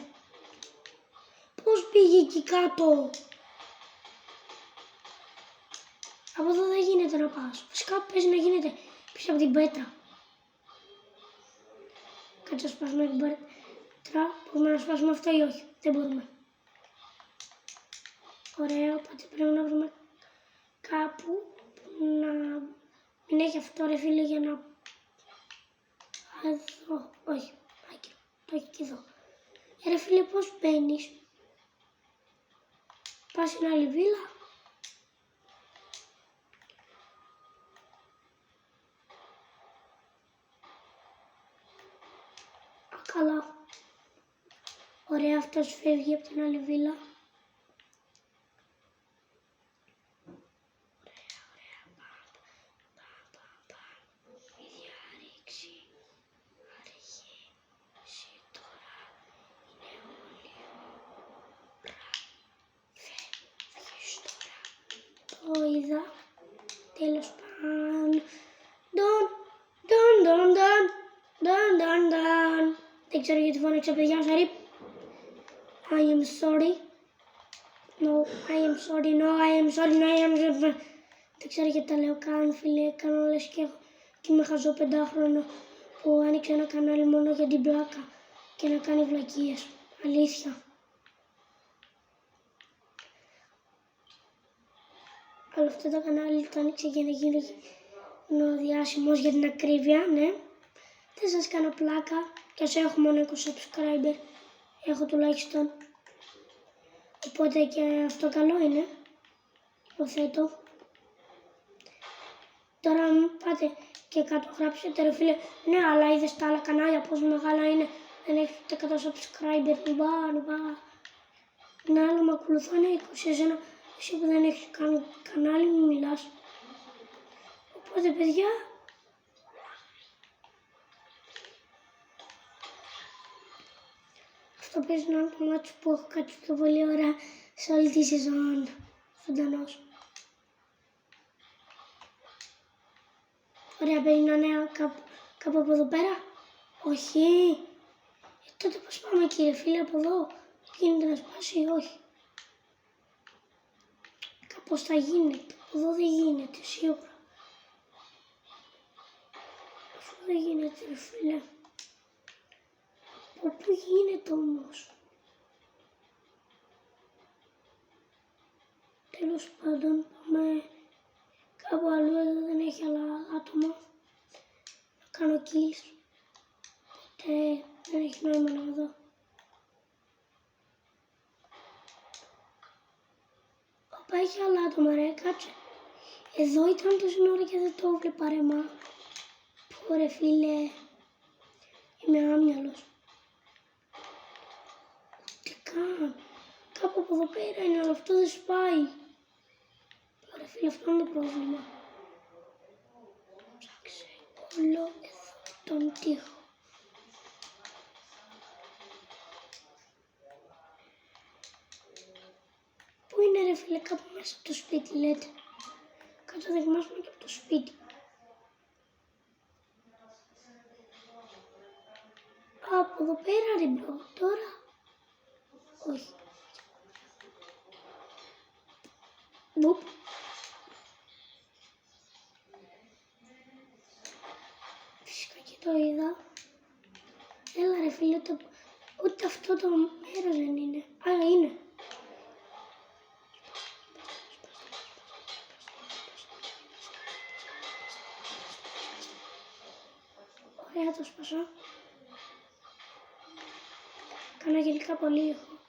Πώς πήγε εκεί κάτω? Από εδώ δεν γίνεται να πας. Φυσικά παίζει να γίνεται πίσω από την πέτρα. Κάτσε να σπάσουμε την πέτρα. Μπορούμε να σπάσουμε αυτό ή όχι? Δεν μπορούμε. Ωραία, οπότε πρέπει να βρούμε κάπου που να μην έχει αυτό, ρε φίλε, για να... Εδώ, όχι, το έχει και εδώ. Ρε φίλε, πώς μπαίνεις? Πας στην άλλη βίλα. Καλά. Ωραία, αυτός φεύγει από την άλλη βίλα. Ωραία, παμ. Η διάρρηξη αρχίσει τώρα. Είναι όλοι φεύγεις τώρα. Το είδα. Τέλος πάντων. Δον. Δεν ξέρω γιατί φώναξα, παιδιά, sorry. I am sorry. I am sorry. Δεν ξέρω γιατί τα λέω καν, φίλε. Κάνω λες και είμαι χαζό 5χρονο που άνοιξε ένα κανάλι μόνο για την πλάκα και να κάνει βλακίες. Αλήθεια. Αλλά αυτό το κανάλι το άνοιξε για να γίνει διάσημος, για την ακρίβεια, ναι. Δεν σας κάνω πλάκα. Κι ας έχω μόνο 20 subscriber. Έχω τουλάχιστον. Οπότε και αυτό καλό είναι. Υποθέτω. Τώρα αν πάτε και κάτω γράψετε ρε φίλε, ναι αλλά είδες τα άλλα κανάλια πώς μεγάλα είναι, δεν έχετε 100 subscriber, νουμπά. Ένα άλλο με ακολουθάνε 20, εσένα, εσύ που δεν έχεις κανάλι μου μιλάς. Οπότε παιδιά, αυτό παίζει να είναι το μάτσο που έχω κάτσει πιο πολύ ώρα σε όλη τη σεζόν, ζωντανός. Ωραία, παίζει να είναι κάπου από εδώ πέρα. Όχι. Τότε πώς πάμε κύριε φίλε από εδώ. Γίνεται να σπάσει ή όχι. Κάπως θα γίνεται. Από εδώ δεν γίνεται σίγουρα. Αυτό δεν γίνεται ρε φίλε. Από πού γίνεται όμως. Τέλος πάντων πάμε κάπου αλλού, εδώ δεν έχει άλλα άτομα. Να κάνω kills. Οπότε δεν έχει νόημα να δω. Όπα, έχει άλλα άτομα ρε, κάτσε. Εδώ ήταν τόση ώρα και δεν το έβλεπα ρε μα. Πω ρε φίλε. Είμαι άμυαλος. Τι καν. Κάπου από εδώ πέρα είναι, αλλά αυτό δεν σπάει. Ρε φίλε, αυτό είναι το πρόβλημα. Ψάξε όλο εδώ τον τοίχο. Πού είναι ρε φίλε, κάπου μέσα από το σπίτι λέτε. Κάτω δοκιμάσουμε και από το σπίτι. Από εδώ πέρα ρε μπρο, τώρα. Όχι. Νουπ. Φυσικά και το είδα. Έλα ρε φίλε, ούτε αυτό το μέρος δεν είναι. Α, είναι. Ωραία, το σπάσα. Κάνα γενικά πολύ ήχο.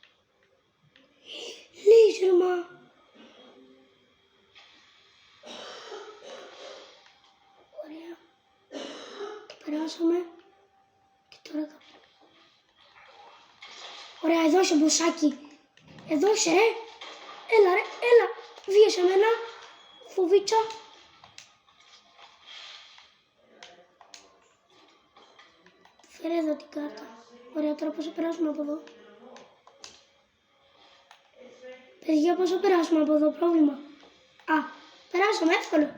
Λύσερμα. Ωραία. Το περάσαμε. Και τώρα κάπου. Ωραία, εδώ είσαι μπουσάκι. Εδώ είσαι ρε. Έλα ρε, έλα. Βίασε εμένα. Φοβίτσα. Φέρε εδώ την κάρτα. Ωραία, τώρα πώς θα περάσουμε από εδώ. Παιδιά, πώς θα περάσουμε από εδώ, πρόβλημα. Α, περάσαμε, εύκολο.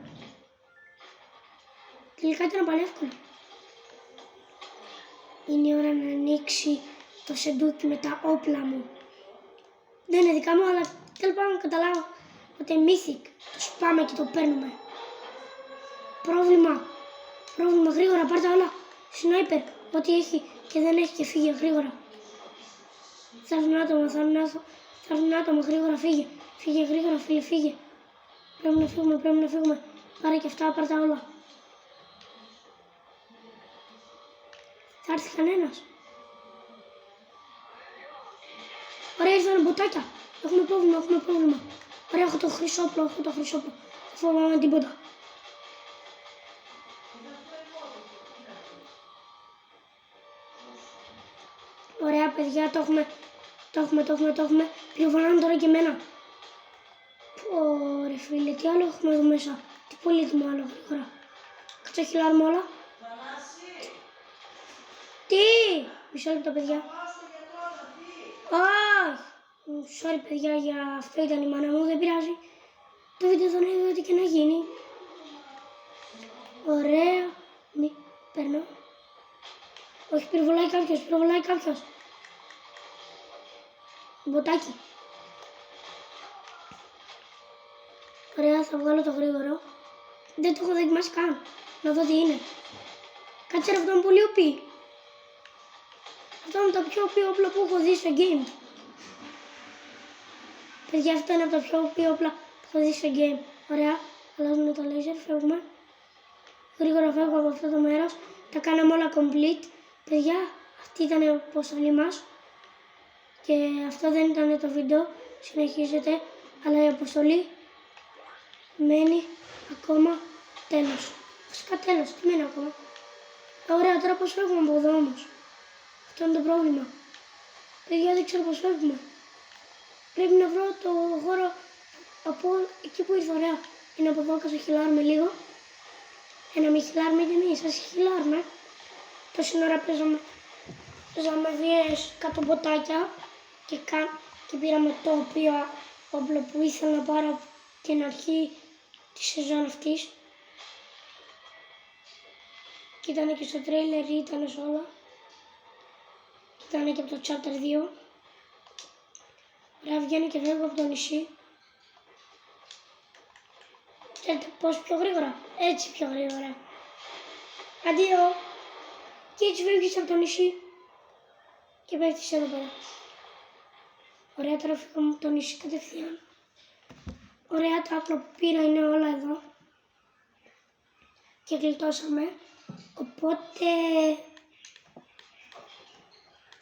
Τελικά ήταν πάλι εύκολο. Είναι η ώρα να ανοίξει το σεντούκι με τα όπλα μου. Δεν είναι δικά μου, αλλά τέλος πάντων καταλάβω ότι είναι mythic. Το σπάμε και το παίρνουμε. Πρόβλημα, γρήγορα, πάρτε όλα. Σνάιπερ, ό,τι έχει και δεν έχει και φύγε γρήγορα. Θα έρθουν άτομα, γρήγορα φύγε. Φύγε γρήγορα φίλε, φύγε. Πρέπει να φύγουμε. Πάρε και αυτά, πάρε τα όλα. Θα έρθει κανένας. Ωραία, ήρθανε μποτάκια. Έχουμε πρόβλημα. Ωραία, έχω το χρυσόπλο. Δεν φοβάμαι τίποτα. Ωραία, παιδιά, το έχουμε. Πληροφοράνε τώρα και εμένα. Ωραία, φίλε, τι άλλο έχουμε εδώ μέσα. Τι πολύτιμο άλλο, γρήγορα. Κάτσε, χυλάρουμε όλα. Τι! Μισό λεπτό, παιδιά. Sorry, παιδιά, για αυτό ήταν η μάνα μου, δεν πειράζει. Το βίντεο δεν είναι ό,τι και να γίνει. Ωραία. Παίρνω. Όχι, πυροβολάει κάποιος. Μποτάκι. Ωραία, θα βγάλω το γρήγορο. Δεν το έχω δοκιμάσει καν. Να δω τι είναι. Κάτσε ρε, αυτό είναι πολύ OP. Αυτό είναι το πιο OP όπλα που έχω δει στο game. Παιδιά, αυτό είναι από τα πιο OP όπλα που έχω δει στο game. Ωραία, αλλάζουμε το laser, φεύγουμε. Γρήγορα φεύγω από αυτό το μέρος. Τα κάναμε όλα complete. Παιδιά, αυτή ήταν η αποστολή μας. Και αυτό δεν ήταν το βίντεο. Συνεχίζεται. Αλλά η αποστολή μένει ακόμα τέλος. Φυσικά τέλος. Τι μένει ακόμα. Ωραία, τώρα πώς φεύγουμε από εδώ όμως. Αυτό είναι το πρόβλημα. Παιδιά, δεν ξέρω πώς φεύγουμε. Πρέπει να βρω το χώρο από εκεί που ήρθα. Ωραία. Είναι από εδώ και σας χιλάρουμε λίγο. Να μην χιλάρουμε και εμείς. Σας χιλάρουμε. Τόση ώρα παίζαμε βίες κάτω ποτάκια και πήραμε το όπλο που ήθελα να πάρω την αρχή της σεζόν αυτής. Και ήταν και στο τρέιλερ, ήταν σε όλα. Και ήταν και από το chapter 2. Ωραία, βγαίνει και φεύγω από το νησί. Ξέρετε πώς πιο γρήγορα. Έτσι πιο γρήγορα. Αντίο. Και έτσι φεύγεις από το νησί. Και πέφτεις εδώ πέρα. Ωραία, τώρα φύγαμε από το νησί κατευθείαν. Ωραία, τα όπλα που πήρα είναι όλα εδώ. Και γλιτώσαμε. Οπότε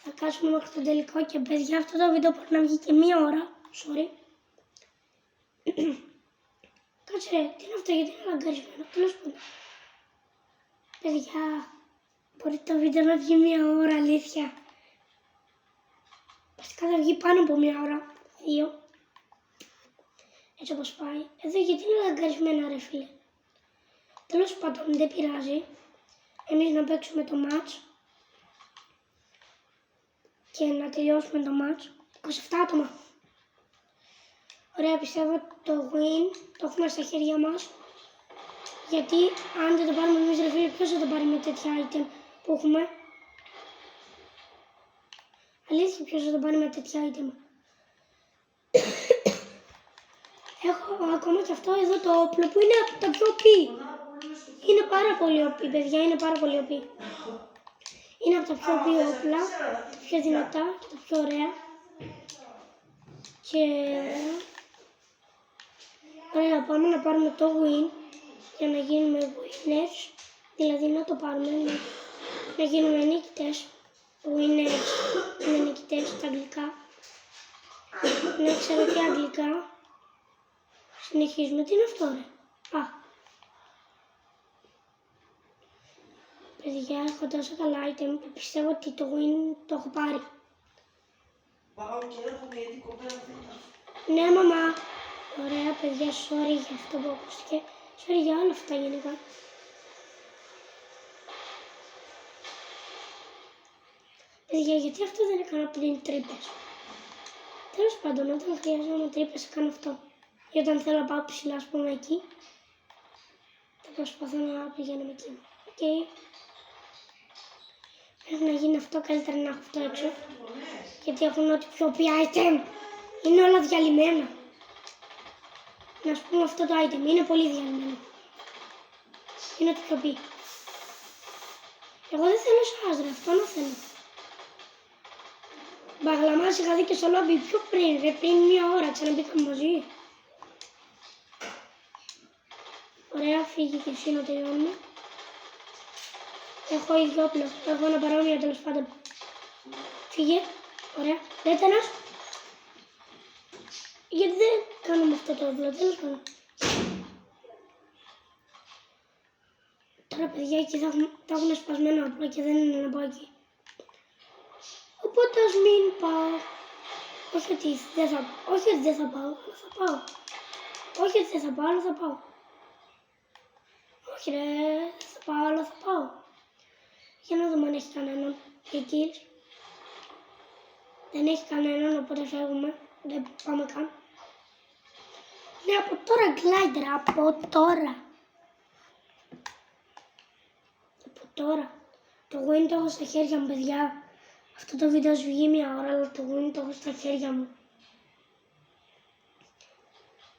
θα κάτσουμε μέχρι το τελικό και παιδιά αυτό το βίντεο μπορεί να βγει και 1 ώρα. Sorry. Κάτσε ρε, τι είναι αυτό, γιατί είναι λαγκαρισμένο. Τέλος πάντων. Παιδιά, μπορεί το βίντεο να βγει 1 ώρα, αλήθεια. Βασικά θα βγει πάνω από 1 ώρα, 2. Έτσι όπως πάει. Εδώ γιατί είναι λαγκαρισμένα ρε φίλε. Τέλος πάντων, δεν πειράζει. Εμείς να παίξουμε το match. Και να τελειώσουμε το match. 27 άτομα. Ωραία, πιστεύω το win το έχουμε στα χέρια μας. Γιατί αν δεν το πάρουμε εμείς ρε φίλε, ποιος θα το πάρει με τέτοια item που έχουμε. Αλήθεια, ποιος θα το πάρει με τέτοια item. Έχω ακόμα και αυτό εδώ το όπλο που είναι από τα πιο OP. Είναι πάρα πολύ OP, παιδιά, είναι πάρα πολύ OP. Είναι από τα πιο OP όπλα, τα πιο δυνατά και τα πιο ωραία. Και ωραία, πάμε να πάρουμε το win για να γίνουμε winners. Δηλαδή να το πάρουμε, να γίνουμε νικητές. Winners είναι νικητές στα αγγλικά. Να ξέρω και αγγλικά. Συνεχίζουμε. Τι είναι αυτό ρε. Α. Παιδιά, έχω τόσο καλά item που πιστεύω ότι το win το έχω πάρει. Πάω και έρχομαι γιατί η κοπέλα θέλει. Ναι μαμά. Ωραία παιδιά, sorry για αυτό που ακούστηκε. Sorry για όλα αυτά γενικά. Παιδιά, γιατί αυτό δεν έκανα πριν τρύπες. Τέλος πάντων, όταν χρειάζομαι τρύπες κάνω αυτό. Ή όταν θέλω να πάω ψηλά, ας πούμε, εκεί, θα προσπαθώ να πηγαίνω εκεί. Okay. Πρέπει να γίνει αυτό, καλύτερα να έχω αυτό έξω. Γιατί έχουν ό,τι πιο πει item. Είναι όλα διαλυμένα. Να σου πούμε αυτό το item, είναι πολύ διαλυμένο. Είναι ό,τι πιο πει. Εγώ δεν θέλω σας ρε, αυτό να θέλω. Μπαγλαμάς είχα δει και στο λόμπι πιο πριν, ρε, πριν 1 ώρα, ξαναμπήκαμε μαζί. Ωραία, φύγει και εσύ να τελειώνουμε. Έχω ίδιο όπλο, έχω ένα παρόμοιο τέλος πάντων. Φύγε, ωραία, λέτε ένας. Γιατί δεν κάνουμε αυτό το όπλο, τέλος πάντων. Τώρα παιδιά εκεί θα έχουν σπασμένο όπλο και δεν είναι να πάω εκεί. Οπότε ας μην πάω. Όχι ότι δεν θα πάω, αλλά θα πάω. Όχι ότι δεν θα πάω, αλλά θα πάω. Όχι ρε, δεν θα πάω, αλλά θα πάω. Για να δούμε αν έχει κανέναν. Και kills. Δεν έχει κανέναν, οπότε φεύγουμε. Δεν πάμε καν. Ναι, από τώρα glider, από τώρα. Από τώρα. Το win το έχω στα χέρια μου, παιδιά. Αυτό το βίντεο σου βγει 1 ώρα, αλλά το win το έχω στα χέρια μου.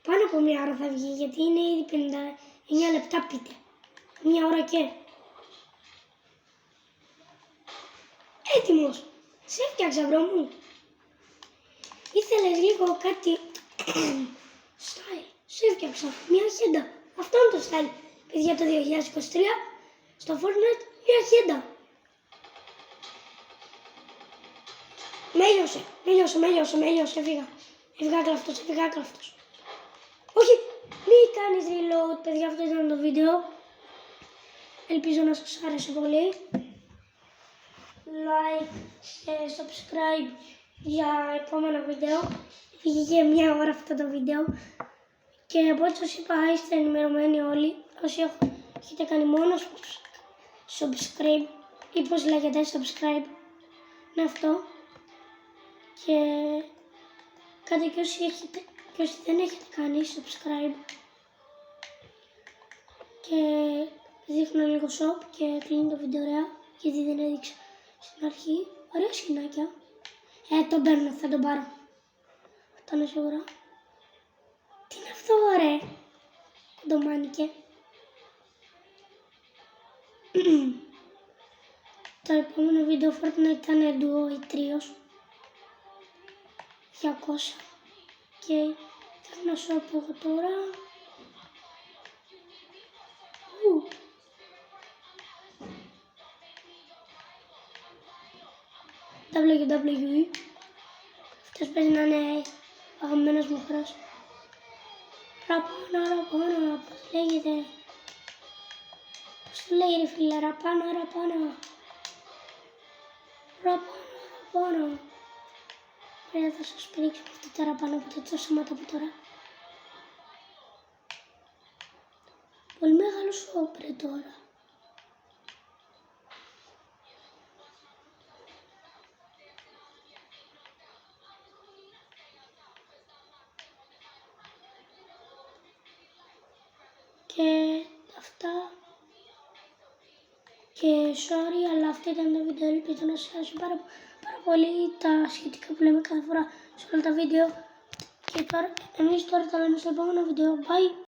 Πάνω από 1 ώρα θα βγει, γιατί είναι ήδη 59 λεπτά πείτε. 1 ώρα και. Έτοιμος. Σε έφτιαξα μπρο μου. Ήθελες λίγο κάτι style. Σε έφτιαξα. Μια χέντα. Αυτό είναι το style. Παιδιά το 2023 στο Fortnite Μια χέντα. Με έλειωσε, έφυγα. Έφυγα κλαφτός. Όχι, μη κάνεις reload, παιδιά, αυτό ήταν το βίντεο. Ελπίζω να σας άρεσε πολύ. Like και subscribe για επόμενο βίντεο. Βγήκε 1 ώρα αυτό το βίντεο. Και από ό,τι σας είπα, είστε ενημερωμένοι όλοι. Όσοι έχετε κάνει μόνο subscribe ή πώς λέγεται subscribe. Είναι αυτό. Και κάτι και όσοι δεν έχετε κάνει subscribe. Και δείχνω λίγο shop και κλείνει το βίντεο ωραία, γιατί δεν έδειξα στην αρχή. Ωραία σκηνάκια. Τον παίρνω, θα τον πάρω. Αυτό είναι σίγουρα. Τι είναι αυτό, ρε. Κοντομάνικε. Το επόμενο βίντεο Fortnite ήταν duo ή τρίος. 200. Και θα να σου πω εγώ τώρα. WWE. Αυτός παίζει να είναι αγαπημένος μου χώρος. Ραπάνα, πώς λέγεται. Πώς το λέγεται φίλε, ραπάνα. Ωραία, θα σας πηρίξω αυτό το ραπάνα, οπότε το σώματα από τώρα. Πολύ μεγάλο σόπρε τώρα. Και αυτά. Και sorry, αλλά αυτό ήταν το βίντεο. Ελπίζω να σας άρεσε πάρα πολύ τα σχετικά που λέμε κάθε φορά σε όλα τα βίντεο. Και τώρα, εμείς τώρα τα λέμε στο επόμενο βίντεο. Bye!